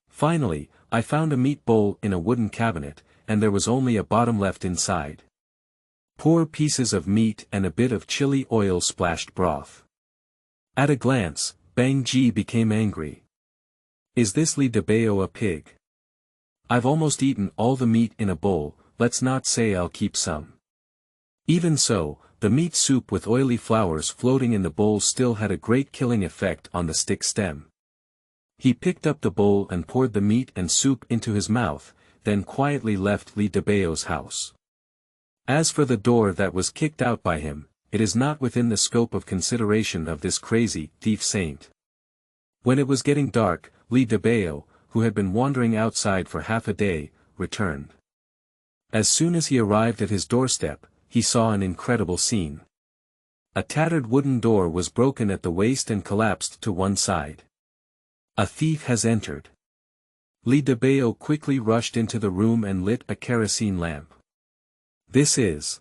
Finally, I found a meat bowl in a wooden cabinet, and there was only a bottom left inside. Poor pieces of meat and a bit of chili oil splashed broth. At a glance, Bang Ji became angry. Is this Li Dabao a pig? I've almost eaten all the meat in a bowl, let's not say I'll keep some. Even so, the meat soup with oily flowers floating in the bowl still had a great killing effect on the stick stem. He picked up the bowl and poured the meat and soup into his mouth, then quietly left Li Dabao's house. As for the door that was kicked out by him, it is not within the scope of consideration of this crazy thief saint. When it was getting dark, Li Dabao, who had been wandering outside for half a day, returned. As soon as he arrived at his doorstep, he saw an incredible scene. A tattered wooden door was broken at the waist and collapsed to one side. A thief has entered. Li Dabao quickly rushed into the room and lit a kerosene lamp. This is.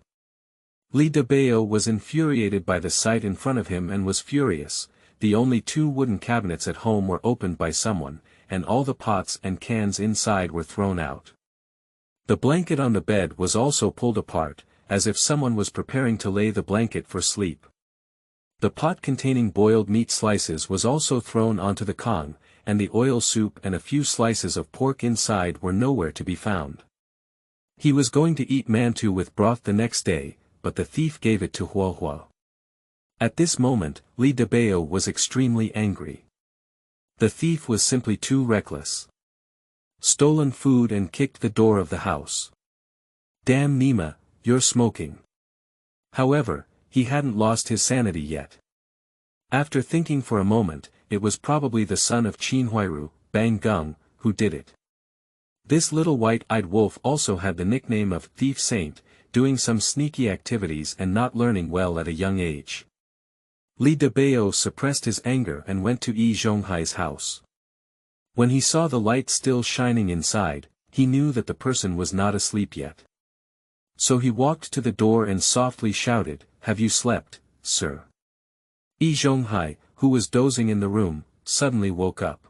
Li Dabao was infuriated by the sight in front of him and was furious. The only 2 wooden cabinets at home were opened by someone, and all the pots and cans inside were thrown out. The blanket on the bed was also pulled apart, as if someone was preparing to lay the blanket for sleep. The pot containing boiled meat slices was also thrown onto the Kong, and the oil soup and a few slices of pork inside were nowhere to be found. He was going to eat mantou with broth the next day, but the thief gave it to Hua Hua. At this moment, Li Dabao was extremely angry. The thief was simply too reckless. Stolen food and kicked the door of the house. Damn Nima, you're smoking. However, he hadn't lost his sanity yet. After thinking for a moment, it was probably the son of Qin Huairu, Bang Gung, who did it. This little white-eyed wolf also had the nickname of Thief Saint, doing some sneaky activities and not learning well at a young age. Li Dabao suppressed his anger and went to Yi Zhonghai's house. When he saw the light still shining inside, he knew that the person was not asleep yet. So he walked to the door and softly shouted, "Have you slept, sir?" Yi Zhonghai, who was dozing in the room, suddenly woke up.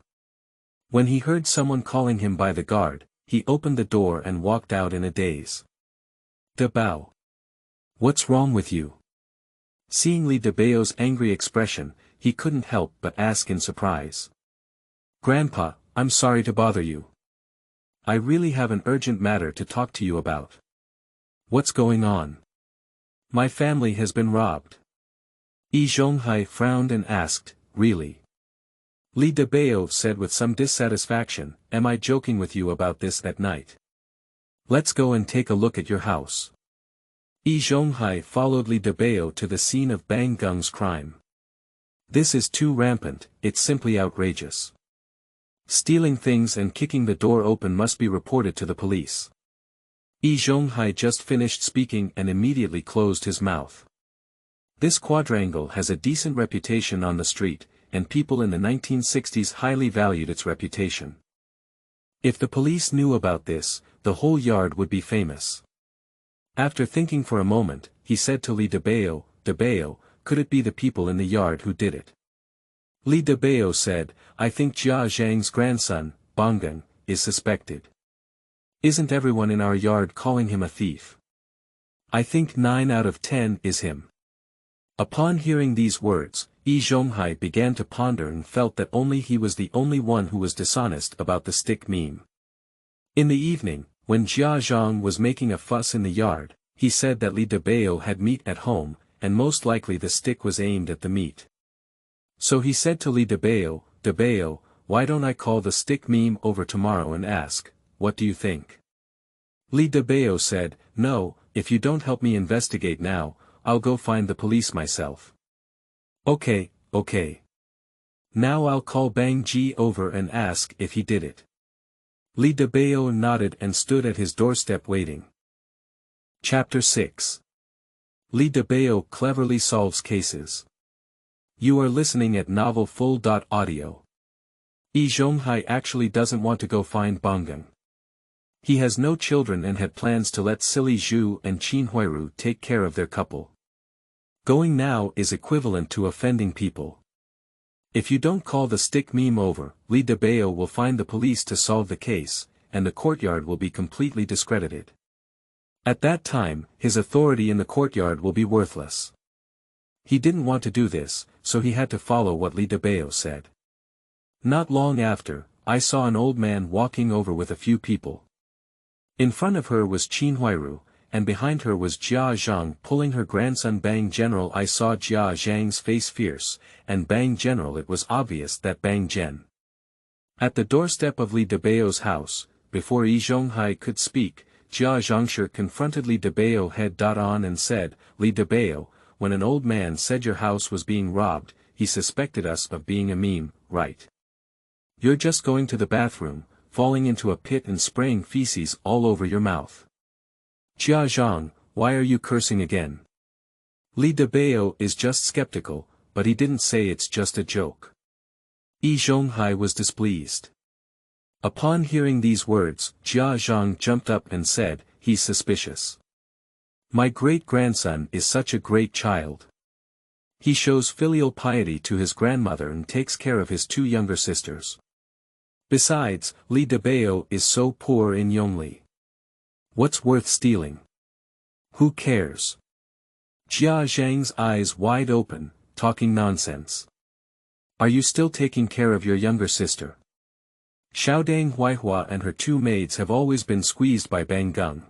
When he heard someone calling him by the guard, he opened the door and walked out in a daze. Dabao. What's wrong with you? Seeing Li Dabao's angry expression, he couldn't help but ask in surprise. Grandpa, I'm sorry to bother you. I really have an urgent matter to talk to you about. What's going on? My family has been robbed. Yi Zhonghai frowned and asked, really? Li Dabao said with some dissatisfaction, am I joking with you about this at night? Let's go and take a look at your house. Yi Zhonghai followed Li Dabao to the scene of Bang Gung's crime. This is too rampant, it's simply outrageous. Stealing things and kicking the door open must be reported to the police. Yi Zhonghai just finished speaking and immediately closed his mouth. This quadrangle has a decent reputation on the street, and people in the 1960s highly valued its reputation. If the police knew about this, the whole yard would be famous. After thinking for a moment, he said to Li Dabao, Dabao, could it be the people in the yard who did it? Li Dabao said, I think Jia Zhang's grandson, Banggang, is suspected. Isn't everyone in our yard calling him a thief? I think 9 out of 10 is him. Upon hearing these words, Yi Zhonghai began to ponder and felt that only he was the only one who was dishonest about the stick meme. In the evening, when Jia Zhang was making a fuss in the yard, he said that Li Dabao had meat at home, and most likely the stick was aimed at the meat. So he said to Li Dabao, Dabao, why don't I call the stick meme over tomorrow and ask, what do you think? Li Dabao said, no, if you don't help me investigate now, I'll go find the police myself. Okay, okay. Now I'll call Bang Ji over and ask if he did it. Li Dabao nodded and stood at his doorstep waiting. Chapter 6. Li Dabao cleverly solves cases. You are listening at Novel Full. Audio. Zhonghai actually doesn't want to go find Bongang. He has no children and had plans to let silly Zhu and Qin Huiru take care of their couple. Going now is equivalent to offending people. If you don't call the stick meme over, Li Dabao will find the police to solve the case, and the courtyard will be completely discredited. At that time, his authority in the courtyard will be worthless. He didn't want to do this, so he had to follow what Li Dabao said. Not long after, I saw an old man walking over with a few people. In front of her was Qin Huiru, and behind her was Jia Zhang pulling her grandson Bang General. I saw Jia Zhang's face fierce, and Bang General. It was obvious that Bang Gen. At the doorstep of Li Dabao's house, before Zhonghai could speak, Jia Zhangshi confronted Li Dabao head on and said, Li Dabao, when an old man said your house was being robbed, he suspected us of being a meme, right? You're just going to the bathroom, falling into a pit and spraying feces all over your mouth. Jia Zhang, why are you cursing again? Li Dabao is just skeptical, but he didn't say it's just a joke. Zhonghai was displeased. Upon hearing these words, Jia Zhang jumped up and said, he's suspicious. My great-grandson is such a great child. He shows filial piety to his grandmother and takes care of his two younger sisters. Besides, Li Dabao is so poor in Yongli. What's worth stealing? Who cares? Jia Zhang's eyes wide open, talking nonsense. Are you still taking care of your younger sister? Xiaodang Huihua and her two maids have always been squeezed by Bang Gung.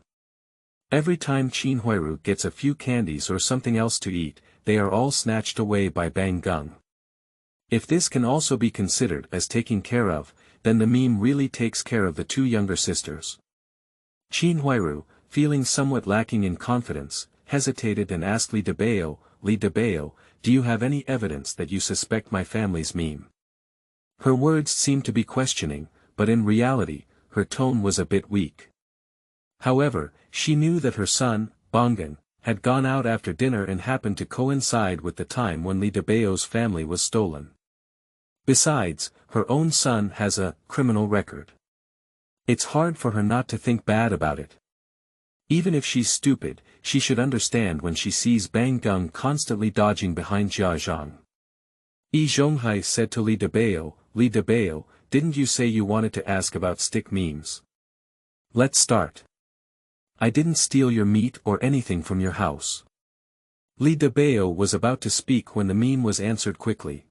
Every time Qin Huiru gets a few candies or something else to eat, they are all snatched away by Bang Gung. If this can also be considered as taking care of, then the meme really takes care of the two younger sisters. Qin Huiru, feeling somewhat lacking in confidence, hesitated and asked Li Dabao, do you have any evidence that you suspect my family's meme? Her words seemed to be questioning, but in reality, her tone was a bit weak. However, she knew that her son, Bongan, had gone out after dinner and happened to coincide with the time when Li Dabao's family was stolen. Besides, her own son has a criminal record. It's hard for her not to think bad about it. Even if she's stupid, she should understand when she sees Bang Gung constantly dodging behind Jia Zhang. Zhonghai said to Li Dabao, didn't you say you wanted to ask about stick memes? Let's start. I didn't steal your meat or anything from your house. Li Dabao was about to speak when the meme was answered quickly.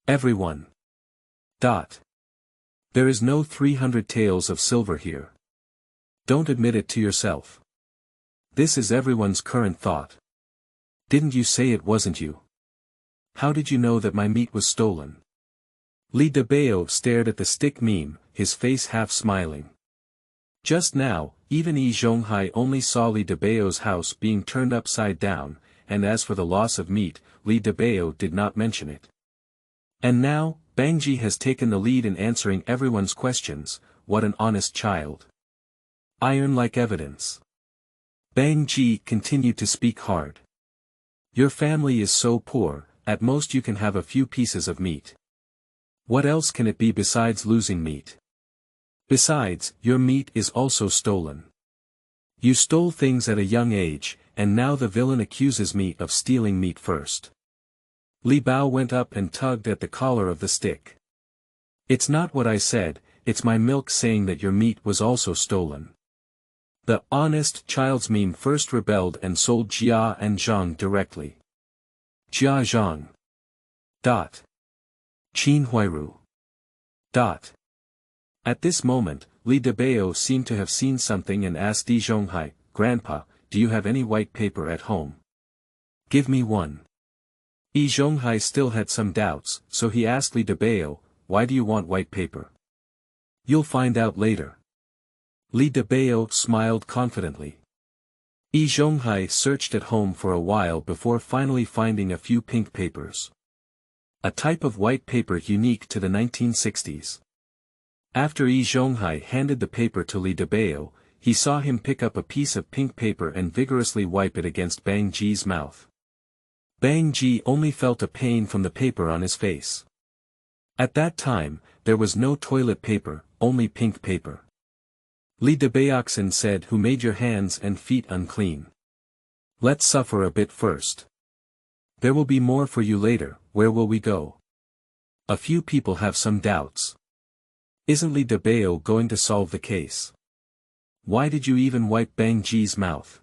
Everyone. There is no 300 taels of silver here. Don't admit it to yourself. This is everyone's current thought. Didn't you say it wasn't you? How did you know that my meat was stolen? Li Dabao stared at the stick meme, his face half smiling. Just now, even Zhonghai only saw Li Dabao's house being turned upside down, and as for the loss of meat, Li Dabao did not mention it. And now, Bangji has taken the lead in answering everyone's questions. What an honest child. Iron like evidence. Bangji continued to speak hard. Your family is so poor, at most you can have a few pieces of meat. What else can it be besides losing meat? Besides, your meat is also stolen. You stole things at a young age, and now the villain accuses me of stealing meat first. Li Bao went up and tugged at the collar of the stick. It's not what I said, it's my milk saying that your meat was also stolen. The honest child's meme first rebelled and sold Jia and Zhang directly. Jia Zhang. Qin Huiru. At this moment, Li Dabao seemed to have seen something and asked Zhonghai, Grandpa, do you have any white paper at home? Give me one. Yi Zhonghai still had some doubts, so he asked Li Dabao, "Why do you want white paper?" "You'll find out later." Li Dabao smiled confidently. Yi Zhonghai searched at home for a while before finally finding a few pink papers. A type of white paper unique to the 1960s. After Yi Zhonghai handed the paper to Li Dabao, he saw him pick up a piece of pink paper and vigorously wipe it against Bang Ji's mouth. Bang Ji only felt a pain from the paper on his face. At that time, there was no toilet paper, only pink paper. Li Dabao said, "Who made your hands and feet unclean? Let's suffer a bit first. There will be more for you later. Where will we go?" A few people have some doubts. Isn't Li Dabao going to solve the case? Why did you even wipe Bang Ji's mouth?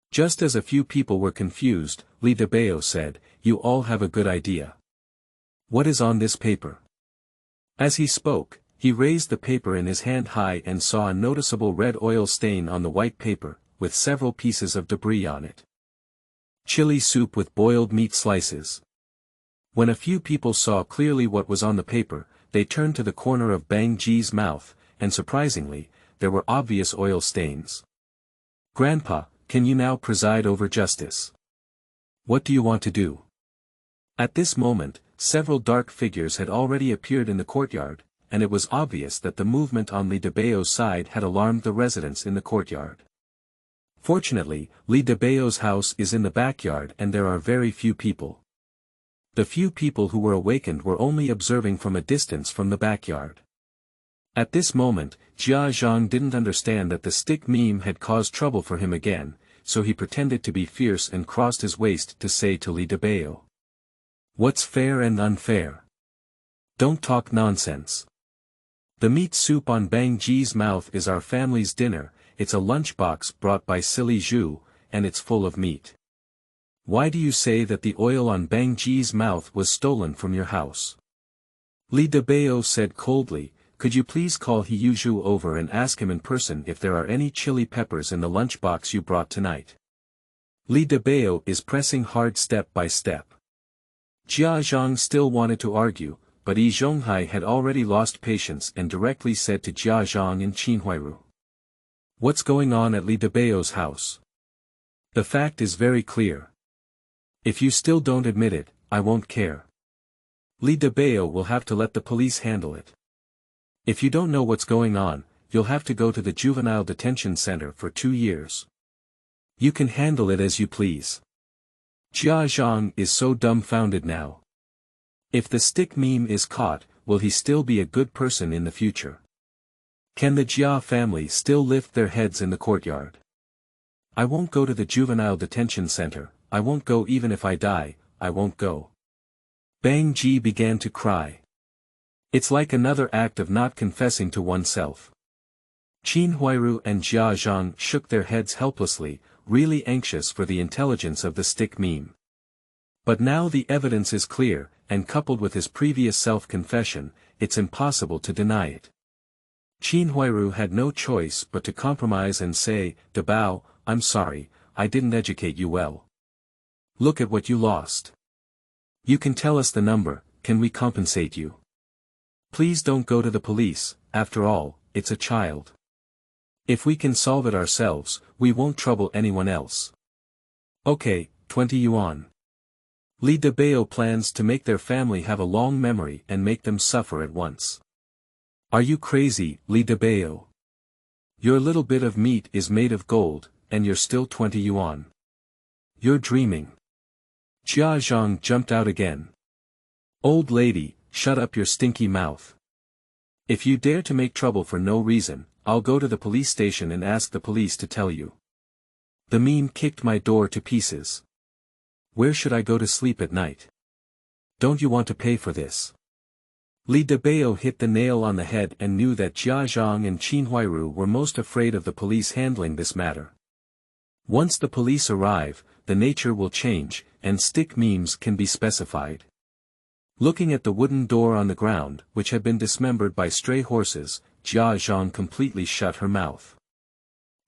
Just as a few people were confused, Li Dabao said, "You all have a good idea. What is on this paper?" As he spoke, he raised the paper in his hand high and saw a noticeable red oil stain on the white paper, with several pieces of debris on it. Chili soup with boiled meat slices. When a few people saw clearly what was on the paper, they turned to the corner of Bang Ji's mouth, and surprisingly, there were obvious oil stains. "Grandpa, can you now preside over justice? What do you want to do?" At this moment, several dark figures had already appeared in the courtyard, and it was obvious that the movement on Li Dabao's side had alarmed the residents in the courtyard. Fortunately, Li Dabao's house is in the backyard and there are very few people. The few people who were awakened were only observing from a distance from the backyard. At this moment, Zhang didn't understand that the stick meme had caused trouble for him again, so he pretended to be fierce and crossed his waist to say to Li Dabao, "What's fair and unfair? Don't talk nonsense. The meat soup on Bang Ji's mouth is our family's dinner. It's a lunchbox brought by silly Zhu, and it's full of meat. Why do you say that the oil on Bang Ji's mouth was stolen from your house?" Li Dabao said coldly, "Could you please call Zhu over and ask him in person if there are any chili peppers in the lunchbox you brought tonight?" Li Dabao is pressing hard step by step. Zhang still wanted to argue, but Yi Zhonghai had already lost patience and directly said to Zhang and Qinhuairu, "What's going on at Li Dabao's house? The fact is very clear. If you still don't admit it, I won't care. Li Dabao will have to let the police handle it. If you don't know what's going on, you'll have to go to the juvenile detention center for 2 years. You can handle it as you please." Zhang is so dumbfounded now. If the stick meme is caught, will he still be a good person in the future? Can the Jia family still lift their heads in the courtyard? "I won't go to the juvenile detention center, I won't go even if I die, I won't go." Bang Ji began to cry. It's like another act of not confessing to oneself. Qinhuairu and Zhang shook their heads helplessly, really anxious for the intelligence of the stick meme. But now the evidence is clear, and coupled with his previous self-confession, it's impossible to deny it. Qinhuairu had no choice but to compromise and say, "Dabao, I'm sorry, I didn't educate you well. Look at what you lost. You can tell us the number, can we compensate you? Please don't go to the police, after all, it's a child. If we can solve it ourselves, we won't trouble anyone else." "Okay, 20 yuan. Li Dabao plans to make their family have a long memory and make them suffer at once. Are you crazy, Li Dabao? Your little bit of meat is made of gold, and you're still 20 yuan. You're dreaming." Zhang jumped out again. "Old lady, shut up your stinky mouth. If you dare to make trouble for no reason, I'll go to the police station and ask the police to tell you. The meme kicked my door to pieces. Where should I go to sleep at night? Don't you want to pay for this?" Li Dabao hit the nail on the head and knew that Zhang and Qinhuairu were most afraid of the police handling this matter. Once the police arrive, the nature will change, and stick memes can be specified. Looking at the wooden door on the ground, which had been dismembered by stray horses, Zhang completely shut her mouth.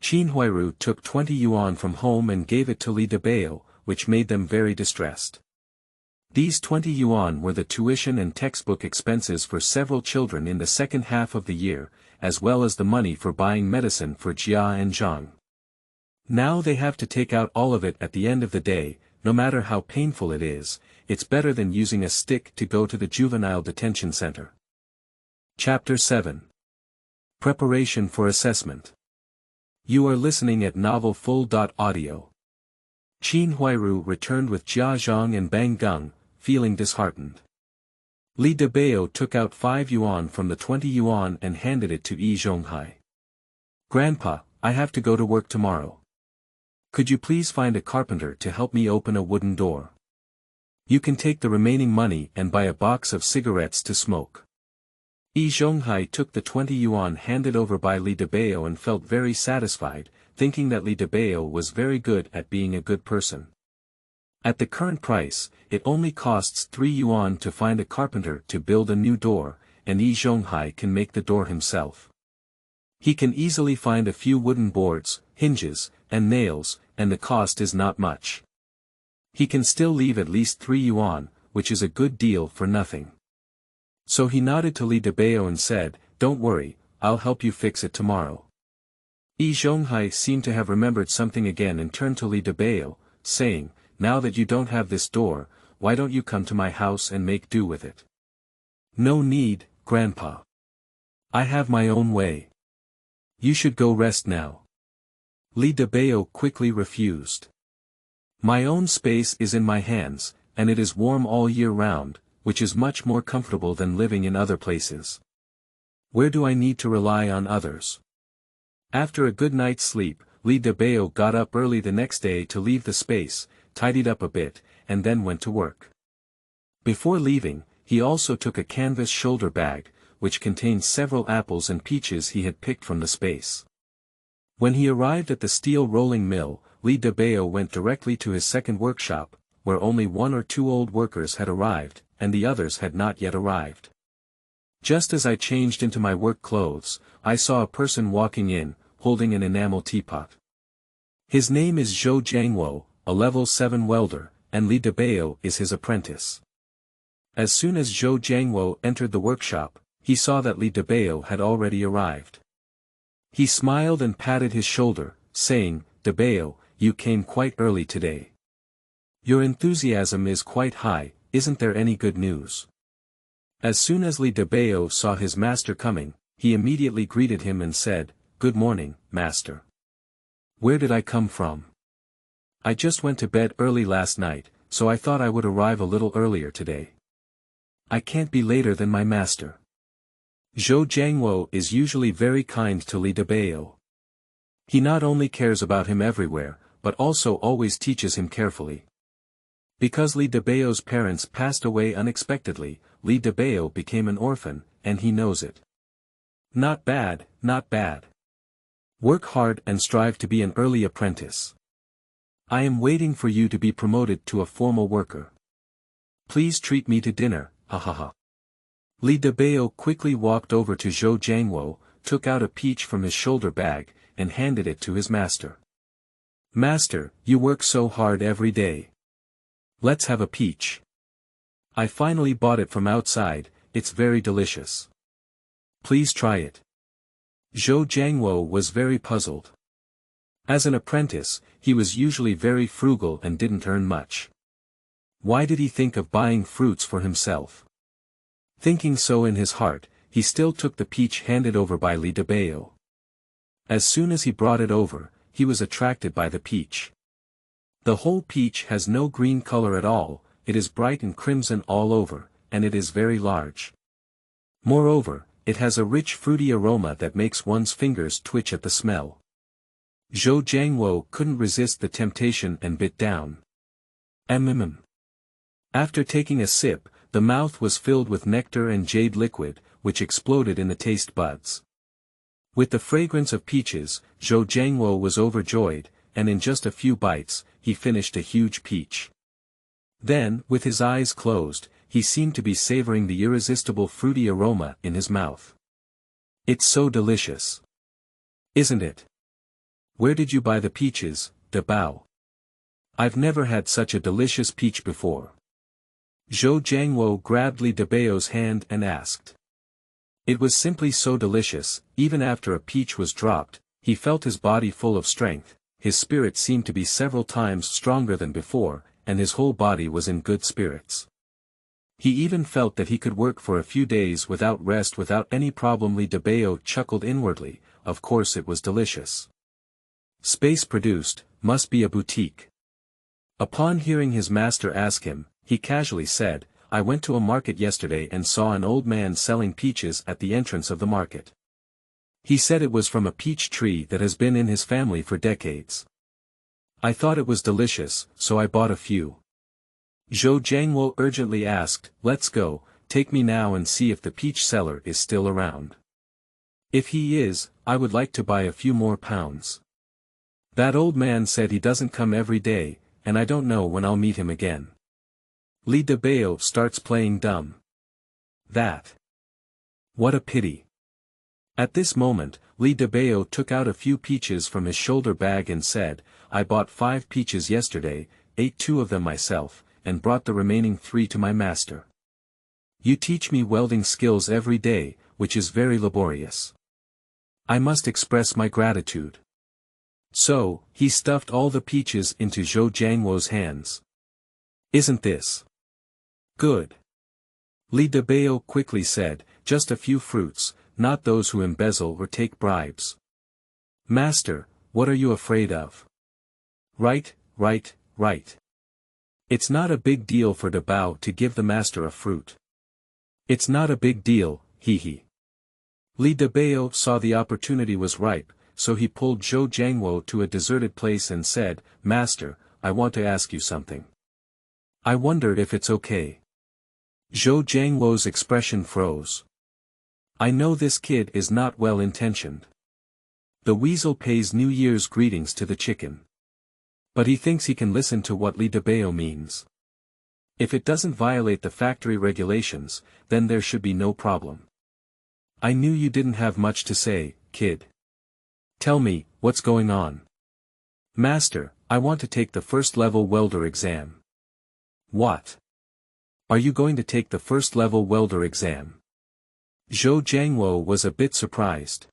Qinhuairu took 20 yuan from home and gave it to Li Dabao, which made them very distressed. These 20 yuan were the tuition and textbook expenses for several children in the second half of the year, as well as the money for buying medicine for Jia and Zhang. Now they have to take out all of it at the end of the day. No matter how painful it is, it's better than using a stick to go to the juvenile detention center. Chapter 7. Preparation for Assessment. You are listening at Novel Full.audio. Qin Huairu returned with Jia Zhang and Bang Gung, feeling disheartened. Li Dabao took out 5 yuan from the 20 yuan and handed it to Yi Zhonghai. Grandpa, I have to go to work tomorrow. Could you please find a carpenter to help me open a wooden door? You can take the remaining money and buy a box of cigarettes to smoke. Yi Zhonghai took the 20 yuan handed over by Li Dabao and felt very satisfied, thinking that Li Dabao was very good at being a good person. At the current price, it only costs 3 yuan to find a carpenter to build a new door, and Yi Zhonghai can make the door himself. He can easily find a few wooden boards, hinges, and nails, and the cost is not much. He can still leave at least 3 yuan, which is a good deal for nothing. So he nodded to Li Dabao and said, "Don't worry, I'll help you fix it tomorrow." Yi Zhonghai seemed to have remembered something again and turned to Li Dabao, saying, "Now that you don't have this door, why don't you come to my house and make do with it?" "No need, Grandpa. I have my own way. You should go rest now." Li Dabao quickly refused. "My own space is in my hands, and it is warm all year round, which is much more comfortable than living in other places. Where do I need to rely on others?" After a good night's sleep, Li Dabao got up early the next day to leave the space, tidied up a bit, and then went to work. Before leaving, he also took a canvas shoulder bag, which contained several apples and peaches he had picked from the space. When he arrived at the steel rolling mill, Li Dabao went directly to his second workshop, where only 1 or 2 old workers had arrived, and the others had not yet arrived. Just as I changed into my work clothes, I saw a person walking in, holding an enamel teapot. His name is Zhou Jiangwo, a level 7 welder, and Li Dabao is his apprentice. As soon as Zhou Jiangwo entered the workshop, he saw that Li Dabao had already arrived. He smiled and patted his shoulder, saying, "Dabao, you came quite early today. Your enthusiasm is quite high, isn't there any good news?" As soon as Li Dabao saw his master coming, he immediately greeted him and said, "Good morning, master. Where did I come from? I just went to bed early last night, so I thought I would arrive a little earlier today. I can't be later than my master." Zhou Jiangwo is usually very kind to Li Dabao. He not only cares about him everywhere, but also always teaches him carefully. Because Li Dabao's parents passed away unexpectedly, Li Dabao became an orphan, and he knows it. Not bad, not bad. Work hard and strive to be an early apprentice. I am waiting for you to be promoted to a formal worker. Please treat me to dinner, ha ha ha. Li Dabao quickly walked over to Zhou Jiangwo, took out a peach from his shoulder bag, and handed it to his master. "Master, you work so hard every day. Let's have a peach. I finally bought it from outside, it's very delicious. Please try it." Zhou Jiangwo was very puzzled. As an apprentice, he was usually very frugal and didn't earn much. Why did he think of buying fruits for himself? Thinking so in his heart, he still took the peach handed over by Li Dabao. As soon as he brought it over, he was attracted by the peach. The whole peach has no green color at all, it is bright and crimson all over, and it is very large. Moreover, it has a rich fruity aroma that makes one's fingers twitch at the smell. Zhou Jiangwo couldn't resist the temptation and bit down. After taking a sip, the mouth was filled with nectar and jade liquid, which exploded in the taste buds. With the fragrance of peaches, Zhou Jiangwo was overjoyed, and in just a few bites, he finished a huge peach. Then, with his eyes closed, he seemed to be savoring the irresistible fruity aroma in his mouth. "It's so delicious. Isn't it? Where did you buy the peaches, Dabao? I've never had such a delicious peach before." Zhou Jiangwo grabbed Li Dabao's hand and asked. It was simply so delicious. Even after a peach was dropped, he felt his body full of strength, his spirit seemed to be several times stronger than before, and his whole body was in good spirits. He even felt that he could work for a few days without rest without any problem. Li Dabao chuckled inwardly. Of course it was delicious. Space produced, must be a boutique. Upon hearing his master ask him, he casually said, I went to a market yesterday and saw an old man selling peaches at the entrance of the market. He said it was from a peach tree that has been in his family for decades. I thought it was delicious, so I bought a few. Zhou Jiangwo urgently asked, let's go, take me now and see if the peach seller is still around. If he is, I would like to buy a few more pounds. That old man said he doesn't come every day, and I don't know when I'll meet him again. Li Dabao starts playing dumb. That. What a pity. At this moment, Li Dabao took out a few peaches from his shoulder bag and said, I bought 5 peaches yesterday, ate 2 of them myself, and brought the remaining 3 to my master. You teach me welding skills every day, which is very laborious. I must express my gratitude. So, he stuffed all the peaches into Zhou Jiangwo's hands. Isn't this good? Li Dabao quickly said, just a few fruits, not those who embezzle or take bribes. Master, what are you afraid of? Right. It's not a big deal for Dabao to give the master a fruit. It's not a big deal, hee. Li Dabao saw the opportunity was ripe, so he pulled Zhou Jiangwo to a deserted place and said, Master, I want to ask you something. I wondered if it's okay. Zhou Jiangwo's expression froze. I know this kid is not well-intentioned. The weasel pays New Year's greetings to the chicken. But he thinks he can listen to what Li Dabao means. If it doesn't violate the factory regulations, then there should be no problem. I knew you didn't have much to say, kid. Tell me, what's going on? Master, I want to take the first-level welder exam. What? Are you going to take the first-level welder exam? Zhou Jiangwo was a bit surprised.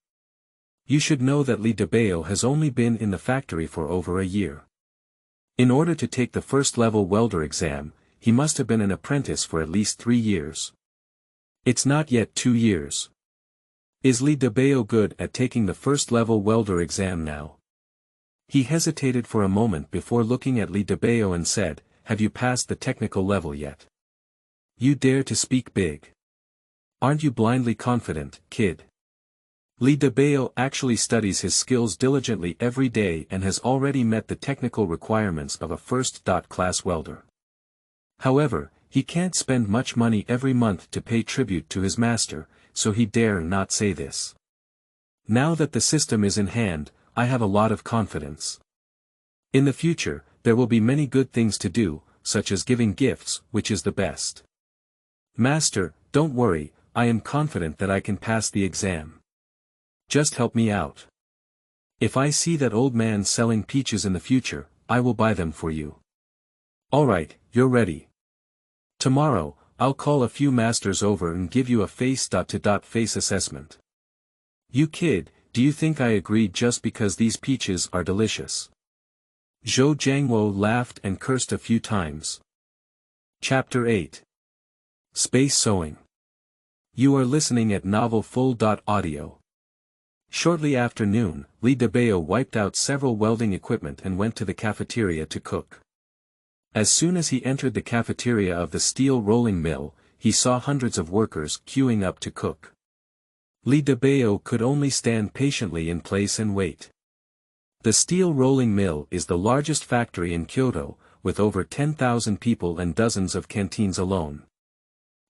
You should know that Li Dabao has only been in the factory for over a year. In order to take the first-level welder exam, he must have been an apprentice for at least 3 years. It's not yet 2 years. Is Li Dabao good at taking the first-level welder exam now? He hesitated for a moment before looking at Li Dabao and said, have you passed the technical level yet? You dare to speak big. Aren't you blindly confident, kid? Li Dabao actually studies his skills diligently every day and has already met the technical requirements of a first-class welder. However, he can't spend much money every month to pay tribute to his master, so he dare not say this. Now that the system is in hand, I have a lot of confidence. In the future, there will be many good things to do, such as giving gifts, which is the best. Master, don't worry, I am confident that I can pass the exam. Just help me out. If I see that old man selling peaches in the future, I will buy them for you. Alright, you're ready. Tomorrow, I'll call a few masters over and give you a face-to-face assessment. You kid, do you think I agreed just because these peaches are delicious? Zhou Jiangwo laughed and cursed a few times. Chapter 8. Space Sowing. You are listening at novelfull.audio. Shortly after noon, Li Dabao wiped out several welding equipment and went to the cafeteria to cook. As soon as he entered the cafeteria of the steel rolling mill, he saw hundreds of workers queuing up to cook. Li Dabao could only stand patiently in place and wait. The steel rolling mill is the largest factory in Kyoto, with over 10,000 people and dozens of canteens alone.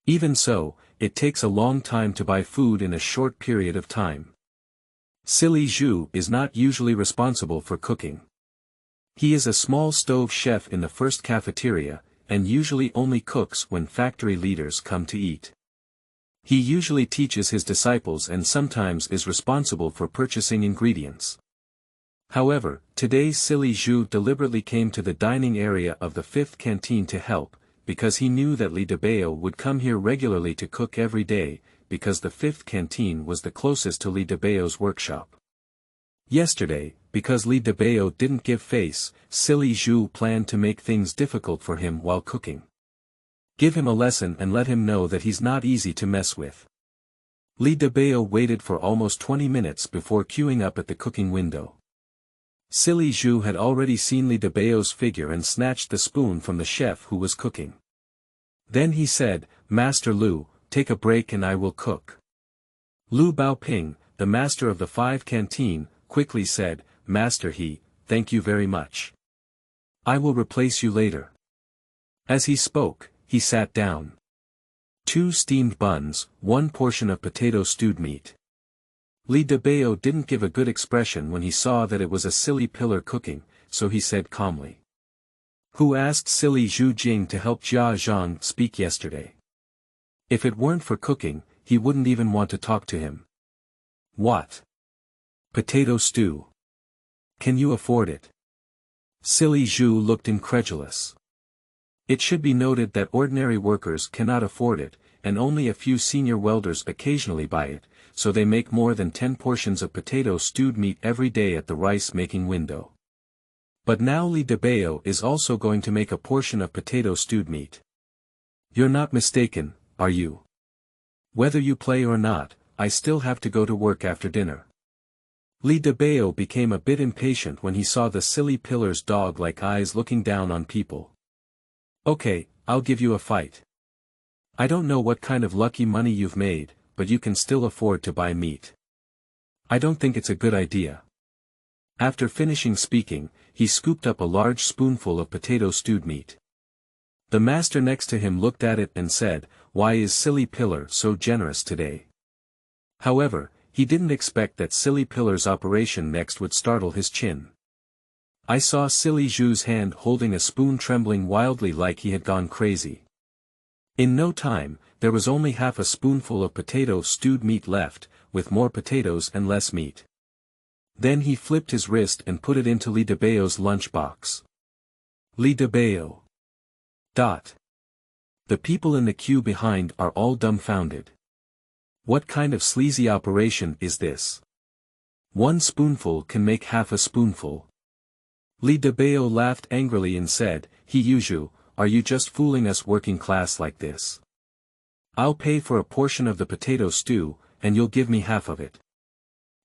Even so, it takes a long time to buy food in a short period of time. Silly Zhu is not usually responsible for cooking. He is a small stove chef in the first cafeteria, and usually only cooks when factory leaders come to eat. He usually teaches his disciples and sometimes is responsible for purchasing ingredients. However, today Silly Zhu deliberately came to the dining area of the fifth canteen to help, because he knew that Li Dabao would come here regularly to cook every day, because the fifth canteen was the closest to Li Dabao's workshop. Yesterday, because Li Dabao didn't give face, silly Xu planned to make things difficult for him while cooking. Give him a lesson and let him know that he's not easy to mess with. Li Dabao waited for almost 20 minutes before queuing up at the cooking window. Silly Xu had already seen Li Dabao's figure and snatched the spoon from the chef who was cooking. Then he said, "Master Lu, take a break and I will cook." Lu Baoping, the master of the 5 canteen, quickly said, "Master He, thank you very much. I will replace you later." As he spoke, he sat down. 2 steamed buns, 1 portion of potato stewed meat. Li Dabao didn't give a good expression when he saw that it was a silly pillar cooking, so he said calmly. "Who asked silly Zhu Jing to help Zhang speak yesterday? If it weren't for cooking, he wouldn't even want to talk to him." "What? Potato stew? Can you afford it?" Silly Zhu looked incredulous. It should be noted that ordinary workers cannot afford it, and only a few senior welders occasionally buy it, so they make more than 10 portions of potato stewed meat every day at the rice-making window. But now Li Dabao is also going to make a portion of potato stewed meat. "You're not mistaken, are you? Whether you play or not, I still have to go to work after dinner." Li Dabao became a bit impatient when he saw the silly pillar's dog-like eyes looking down on people. "Okay, I'll give you a fight. I don't know what kind of lucky money you've made, but you can still afford to buy meat. I don't think it's a good idea." After finishing speaking, he scooped up a large spoonful of potato stewed meat. The master next to him looked at it and said, "Why is Silly Pillar so generous today?" However, he didn't expect that Silly Pillar's operation next would startle his chin. I saw Silly Zhu's hand holding a spoon trembling wildly like he had gone crazy. In no time, there was only half a spoonful of potato stewed meat left, with more potatoes and less meat. Then he flipped his wrist and put it into Li Dabao's lunchbox. Li Dabao. The people in the queue behind are all dumbfounded. What kind of sleazy operation is this? 1 spoonful can make half a spoonful. Li Dabao laughed angrily and said, "He Yuzhu, are you just fooling us working class like this? I'll pay for a portion of the potato stew, and you'll give me half of it.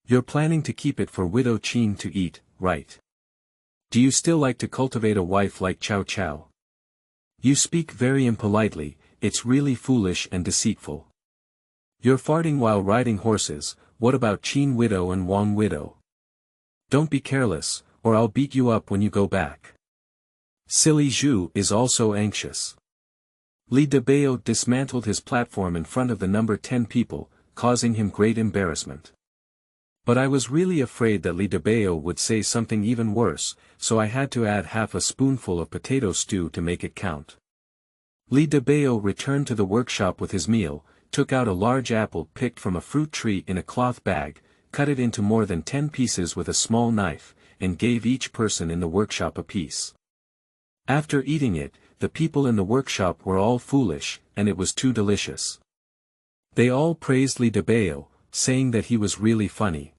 You're planning to keep it for Widow Qin to eat, right? Do you still like to cultivate a wife like Chow Chow? You speak very impolitely, it's really foolish and deceitful. You're farting while riding horses, what about Qin Widow and Wang Widow? Don't be careless, or I'll beat you up when you go back." Silly Zhu is also anxious. Li Dabao dismantled his platform in front of the number 10 people, causing him great embarrassment. But I was really afraid that Li Dabao would say something even worse, so I had to add half a spoonful of potato stew to make it count. Li Dabao returned to the workshop with his meal, took out a large apple picked from a fruit tree in a cloth bag, cut it into more than 10 pieces with a small knife, and gave each person in the workshop a piece. After eating it, the people in the workshop were all foolish, and it was too delicious. They all praised Li Dabao, saying that he was really funny.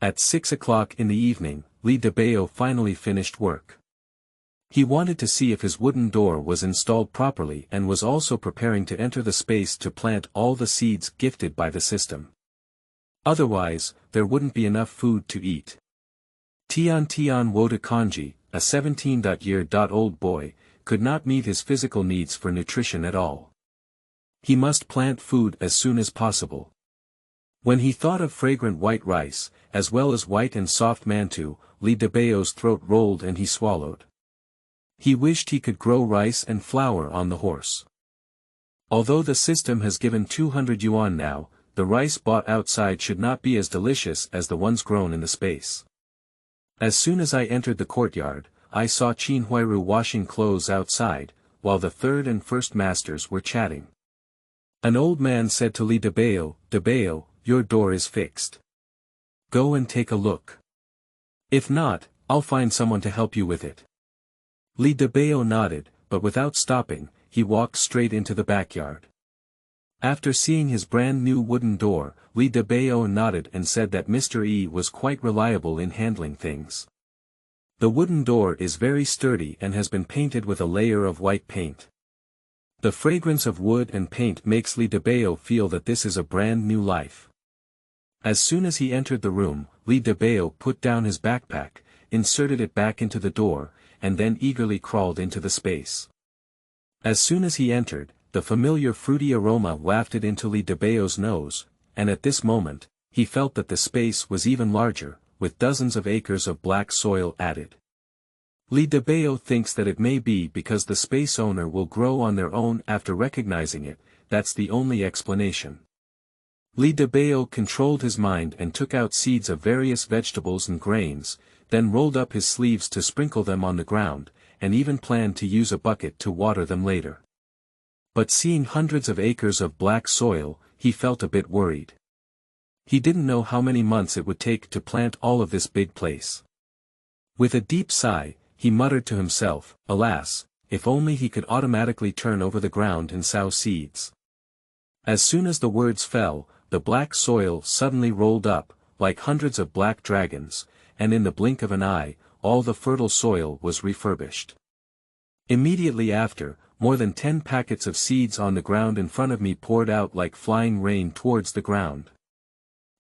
At 6 o'clock in the evening, Li Dabao finally finished work. He wanted to see if his wooden door was installed properly and was also preparing to enter the space to plant all the seeds gifted by the system. Otherwise, there wouldn't be enough food to eat. Tian Wota Kanji, a 17-year-old boy, could not meet his physical needs for nutrition at all. He must plant food as soon as possible. When he thought of fragrant white rice, as well as white and soft mantou, Li Dabao's throat rolled and he swallowed. He wished he could grow rice and flour on the horse. Although the system has given 200 yuan now, the rice bought outside should not be as delicious as the ones grown in the space. As soon as I entered the courtyard, I saw Qin Huiru washing clothes outside, while the third and first masters were chatting. An old man said to Li Dabao, "Dabao, your door is fixed. Go and take a look. If not, I'll find someone to help you with it." Li Dabao nodded, but without stopping, he walked straight into the backyard. After seeing his brand new wooden door, Li Dabao nodded and said that Mr. E was quite reliable in handling things. The wooden door is very sturdy and has been painted with a layer of white paint. The fragrance of wood and paint makes Li Dabao feel that this is a brand new life. As soon as he entered the room, Li Dabao put down his backpack, inserted it back into the door, and then eagerly crawled into the space. As soon as he entered, the familiar fruity aroma wafted into Li Dabao's nose, and at this moment, he felt that the space was even larger, with dozens of acres of black soil added. Li Dabao thinks that it may be because the space owner will grow on their own after recognizing it, that's the only explanation. Li Dabao controlled his mind and took out seeds of various vegetables and grains, then rolled up his sleeves to sprinkle them on the ground, and even planned to use a bucket to water them later. But seeing hundreds of acres of black soil, he felt a bit worried. He didn't know how many months it would take to plant all of this big place. With a deep sigh, he muttered to himself, alas, if only he could automatically turn over the ground and sow seeds. As soon as the words fell, the black soil suddenly rolled up, like hundreds of black dragons, and in the blink of an eye, all the fertile soil was refurbished. Immediately after, more than 10 packets of seeds on the ground in front of me poured out like flying rain towards the ground.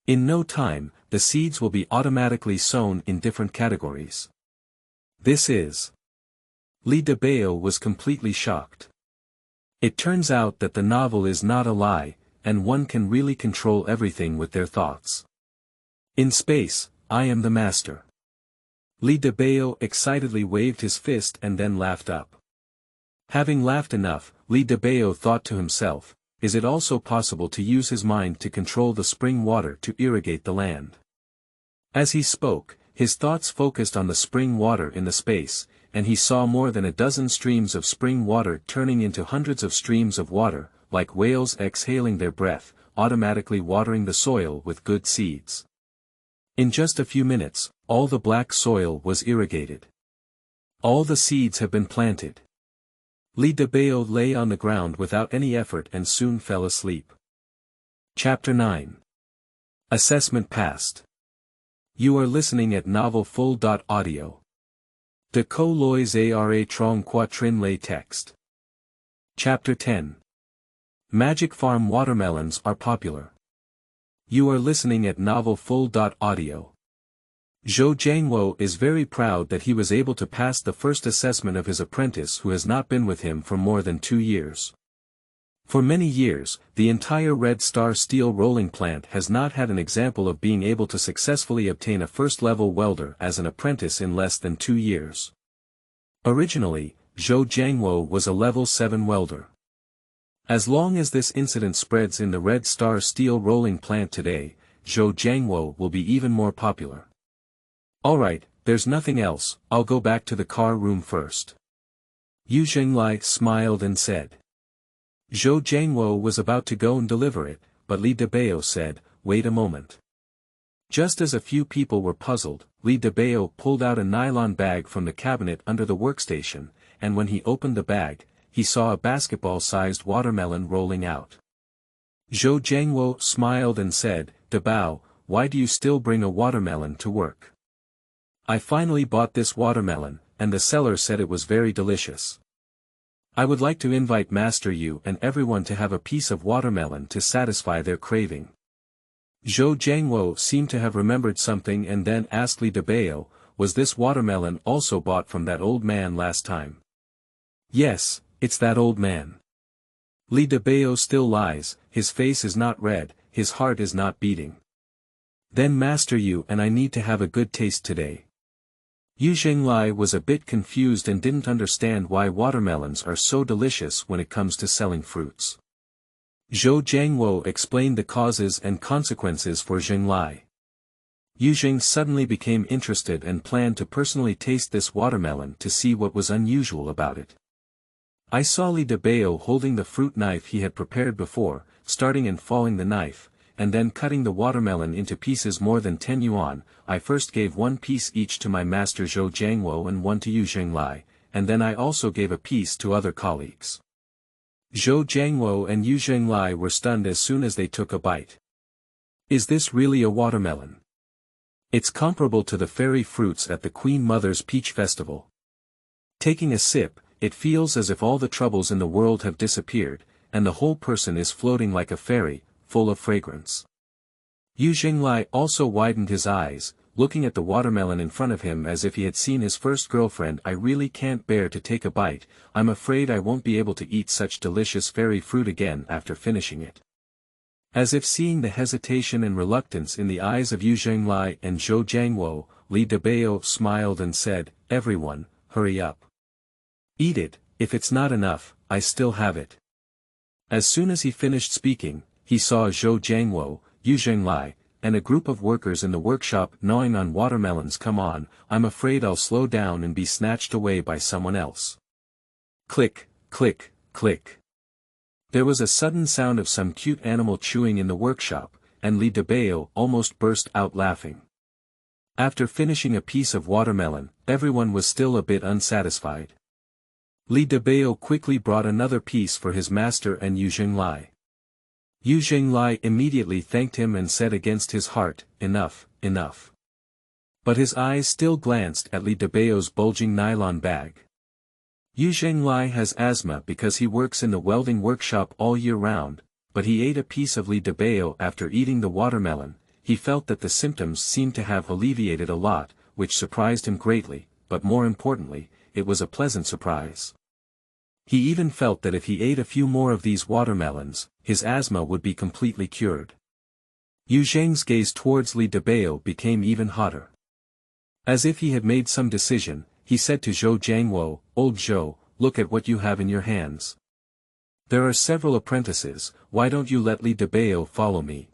In no time, the seeds will be automatically sown in different categories. This is. Li Dabao was completely shocked. It turns out that the novel is not a lie, and one can really control everything with their thoughts. In space, I am the master. Li Dabao excitedly waved his fist and then laughed up. Having laughed enough, Li Dabao thought to himself, is it also possible to use his mind to control the spring water to irrigate the land? As he spoke, his thoughts focused on the spring water in the space, and he saw more than a dozen streams of spring water turning into hundreds of streams of water, like whales exhaling their breath, automatically watering the soil with good seeds. In just a few minutes, all the black soil was irrigated. All the seeds have been planted. Li Dabao lay on the ground without any effort and soon fell asleep. Chapter 9. Assessment passed. You are listening at Novel Full.audio. De co lois ara trong quatrin lay text. Chapter 10. Magic Farm watermelons are popular. You are listening at Novel Full.audio. Xu Damao is very proud that he was able to pass the first assessment of his apprentice who has not been with him for more than 2 years. For many years, the entire Red Star steel rolling plant has not had an example of being able to successfully obtain a first-level welder as an apprentice in less than 2 years. Originally, Xu Damao was a level 7 welder. As long as this incident spreads in the Red Star steel rolling plant today, Xu Damao will be even more popular. Alright, there's nothing else, I'll go back to the car room first. Yu Zhenglai smiled and said. Xu Damao was about to go and deliver it, but Li Dabao said, wait a moment. Just as a few people were puzzled, Li Dabao pulled out a nylon bag from the cabinet under the workstation, and when he opened the bag, he saw a basketball-sized watermelon rolling out. Xu Damao smiled and said, Dabao, why do you still bring a watermelon to work? I finally bought this watermelon, and the seller said it was very delicious. I would like to invite Master Yu and everyone to have a piece of watermelon to satisfy their craving. Xu Damao seemed to have remembered something and then asked Li Dabao, was this watermelon also bought from that old man last time? Yes, it's that old man. Li Dabao still lies, his face is not red, his heart is not beating. Then Master Yu and I need to have a good taste today. Yu Zhenglai was a bit confused and didn't understand why watermelons are so delicious when it comes to selling fruits. Xu Damao explained the causes and consequences for Zhenglai. Yu Zheng suddenly became interested and planned to personally taste this watermelon to see what was unusual about it. I saw Li Dabao holding the fruit knife he had prepared before, starting and falling the knife, and then cutting the watermelon into pieces more than 10 yuan. I first gave 1 piece each to my master Xu Damao and 1 to Yu Zhenglai, and then I also gave a piece to other colleagues. Zhou Jiangwo and Yu Zhenglai were stunned as soon as they took a bite. Is this really a watermelon? It's comparable to the fairy fruits at the Queen Mother's Peach Festival. Taking a sip, it feels as if all the troubles in the world have disappeared, and the whole person is floating like a fairy, full of fragrance. Yu Zhenglai also widened his eyes, looking at the watermelon in front of him as if he had seen his first girlfriend. I really can't bear to take a bite. I'm afraid I won't be able to eat such delicious fairy fruit again after finishing it. As if seeing the hesitation and reluctance in the eyes of Yu Zhenglai and Zhou Jiangwo, Li Dabao smiled and said, "Everyone, hurry up. Eat it, if it's not enough, I still have it." As soon as he finished speaking, he saw Zhou Jiangwo, Yu Zhenglai, and a group of workers in the workshop gnawing on watermelons. Come on, I'm afraid I'll slow down and be snatched away by someone else. Click, click, click. There was a sudden sound of some cute animal chewing in the workshop, and Li Dabao almost burst out laughing. After finishing a piece of watermelon, everyone was still a bit unsatisfied. Li Dabao quickly brought another piece for his master and Yu Zhenglai. Yu Zhenglai immediately thanked him and said against his heart, "Enough, enough." But his eyes still glanced at Li Dabao's bulging nylon bag. Yu Zhenglai has asthma because he works in the welding workshop all year round, but he ate a piece of Li Dabao after eating the watermelon. He felt that the symptoms seemed to have alleviated a lot, which surprised him greatly, but more importantly, it was a pleasant surprise. He even felt that if he ate a few more of these watermelons, his asthma would be completely cured. Yu Zheng's gaze towards Li Dabao became even hotter. As if he had made some decision, he said to Zhou Jiangwo, "Old Zhou, look at what you have in your hands. There are several apprentices, why don't you let Li Dabao follow me?"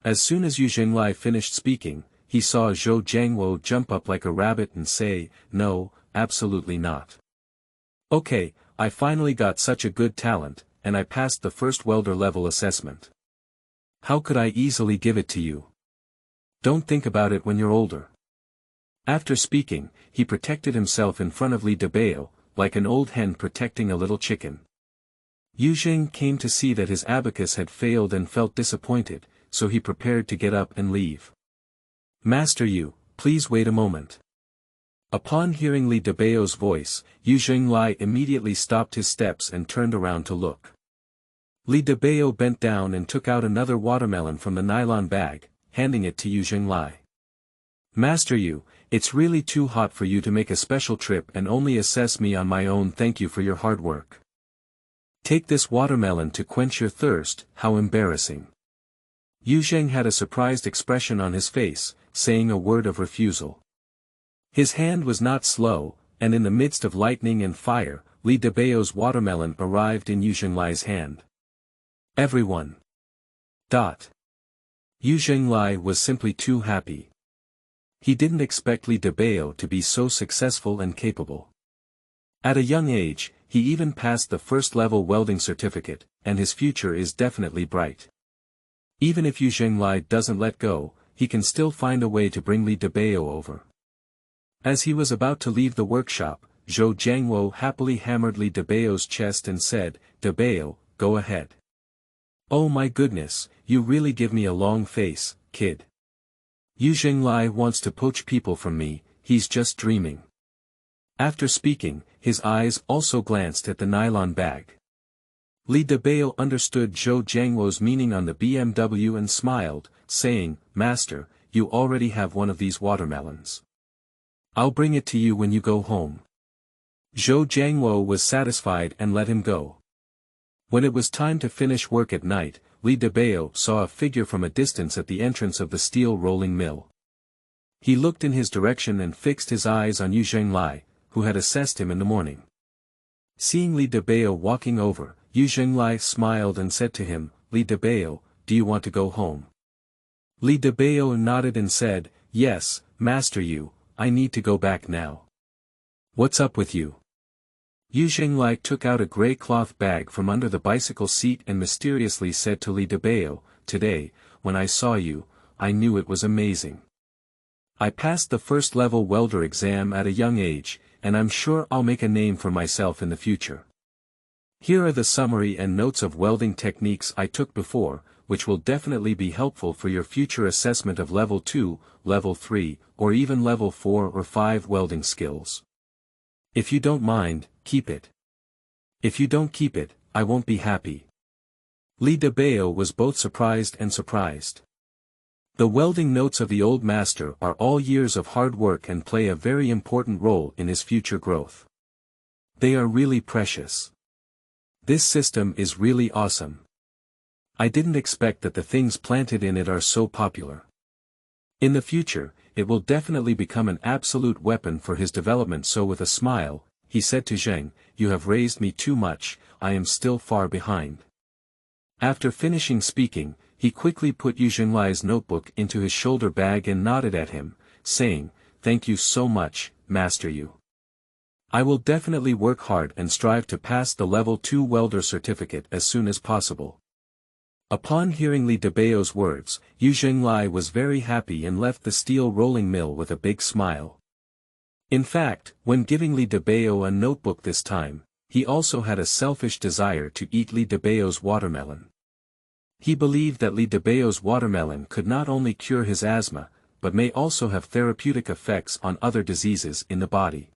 As soon as Yu Zhenglai finished speaking, he saw Zhou Jiangwo jump up like a rabbit and say, "No, absolutely not. Okay, I finally got such a good talent, and I passed the first welder level assessment. How could I easily give it to you? Don't think about it when you're older." After speaking, he protected himself in front of Li Dabao, like an old hen protecting a little chicken. Yu Zheng came to see that his abacus had failed and felt disappointed, so he prepared to get up and leave. "Master Yu, please wait a moment." Upon hearing Li Dabao's voice, Yu Zhenglai immediately stopped his steps and turned around to look. Li Dabao bent down and took out another watermelon from the nylon bag, handing it to Yu Zhenglai. "Master Yu, it's really too hot for you to make a special trip and only assess me on my own. Thank you for your hard work. Take this watermelon to quench your thirst." How embarrassing. Yu Zheng had a surprised expression on his face, saying a word of refusal. His hand was not slow, and in the midst of lightning and fire, Li Dabao's watermelon arrived in Yu Zhenglai's hand. Everyone. Yu Zhenglai was simply too happy. He didn't expect Li Dabao to be so successful and capable. At a young age, he even passed the first-level welding certificate, and his future is definitely bright. Even if Yu Zhenglai doesn't let go, he can still find a way to bring Li Dabao over. As he was about to leave the workshop, Zhou Jiangwo happily hammered Li Dabao's chest and said, "Dabao, go ahead. Oh my goodness, you really give me a long face, kid. Yu Zhenglai wants to poach people from me, he's just dreaming." After speaking, his eyes also glanced at the nylon bag. Li Dabao understood Zhou Jiangwo's meaning on the BMW and smiled, saying, "Master, you already have one of these watermelons. I'll bring it to you when you go home." Zhou Jiangwo was satisfied and let him go. When it was time to finish work at night, Li Dabao saw a figure from a distance at the entrance of the steel rolling mill. He looked in his direction and fixed his eyes on Yu Zhenglai, who had assessed him in the morning. Seeing Li Dabao walking over, Yu Zhenglai smiled and said to him, "Li Dabao, do you want to go home?" Li Dabao nodded and said, "Yes, Master Yu, I need to go back now." "What's up with you?" Yu Zhenglai took out a grey cloth bag from under the bicycle seat and mysteriously said to Li Dabao, "Today, when I saw you, I knew it was amazing. I passed the first-level welder exam at a young age, and I'm sure I'll make a name for myself in the future." Here are the summary and notes of welding techniques I took before, which will definitely be helpful for your future assessment of level 2, level 3, or even level 4 or 5 welding skills. If you don't mind, keep it. If you don't keep it, I won't be happy. Li Dabao was both surprised and surprised. The welding notes of the old master are all years of hard work and play a very important role in his future growth. They are really precious. This system is really awesome. I didn't expect that the things planted in it are so popular. In the future, it will definitely become an absolute weapon for his development. So with a smile, he said to Zhang, "You have raised me too much, I am still far behind." After finishing speaking, he quickly put Yu Zhenglai's notebook into his shoulder bag and nodded at him, saying, "Thank you so much, Master Yu. I will definitely work hard and strive to pass the level 2 welder certificate as soon as possible." Upon hearing Li Dabao's words, Yu Zhenglai was very happy and left the steel rolling mill with a big smile. In fact, when giving Li Dabao a notebook this time, he also had a selfish desire to eat Li Dabao's watermelon. He believed that Li Dabao's watermelon could not only cure his asthma, but may also have therapeutic effects on other diseases in the body.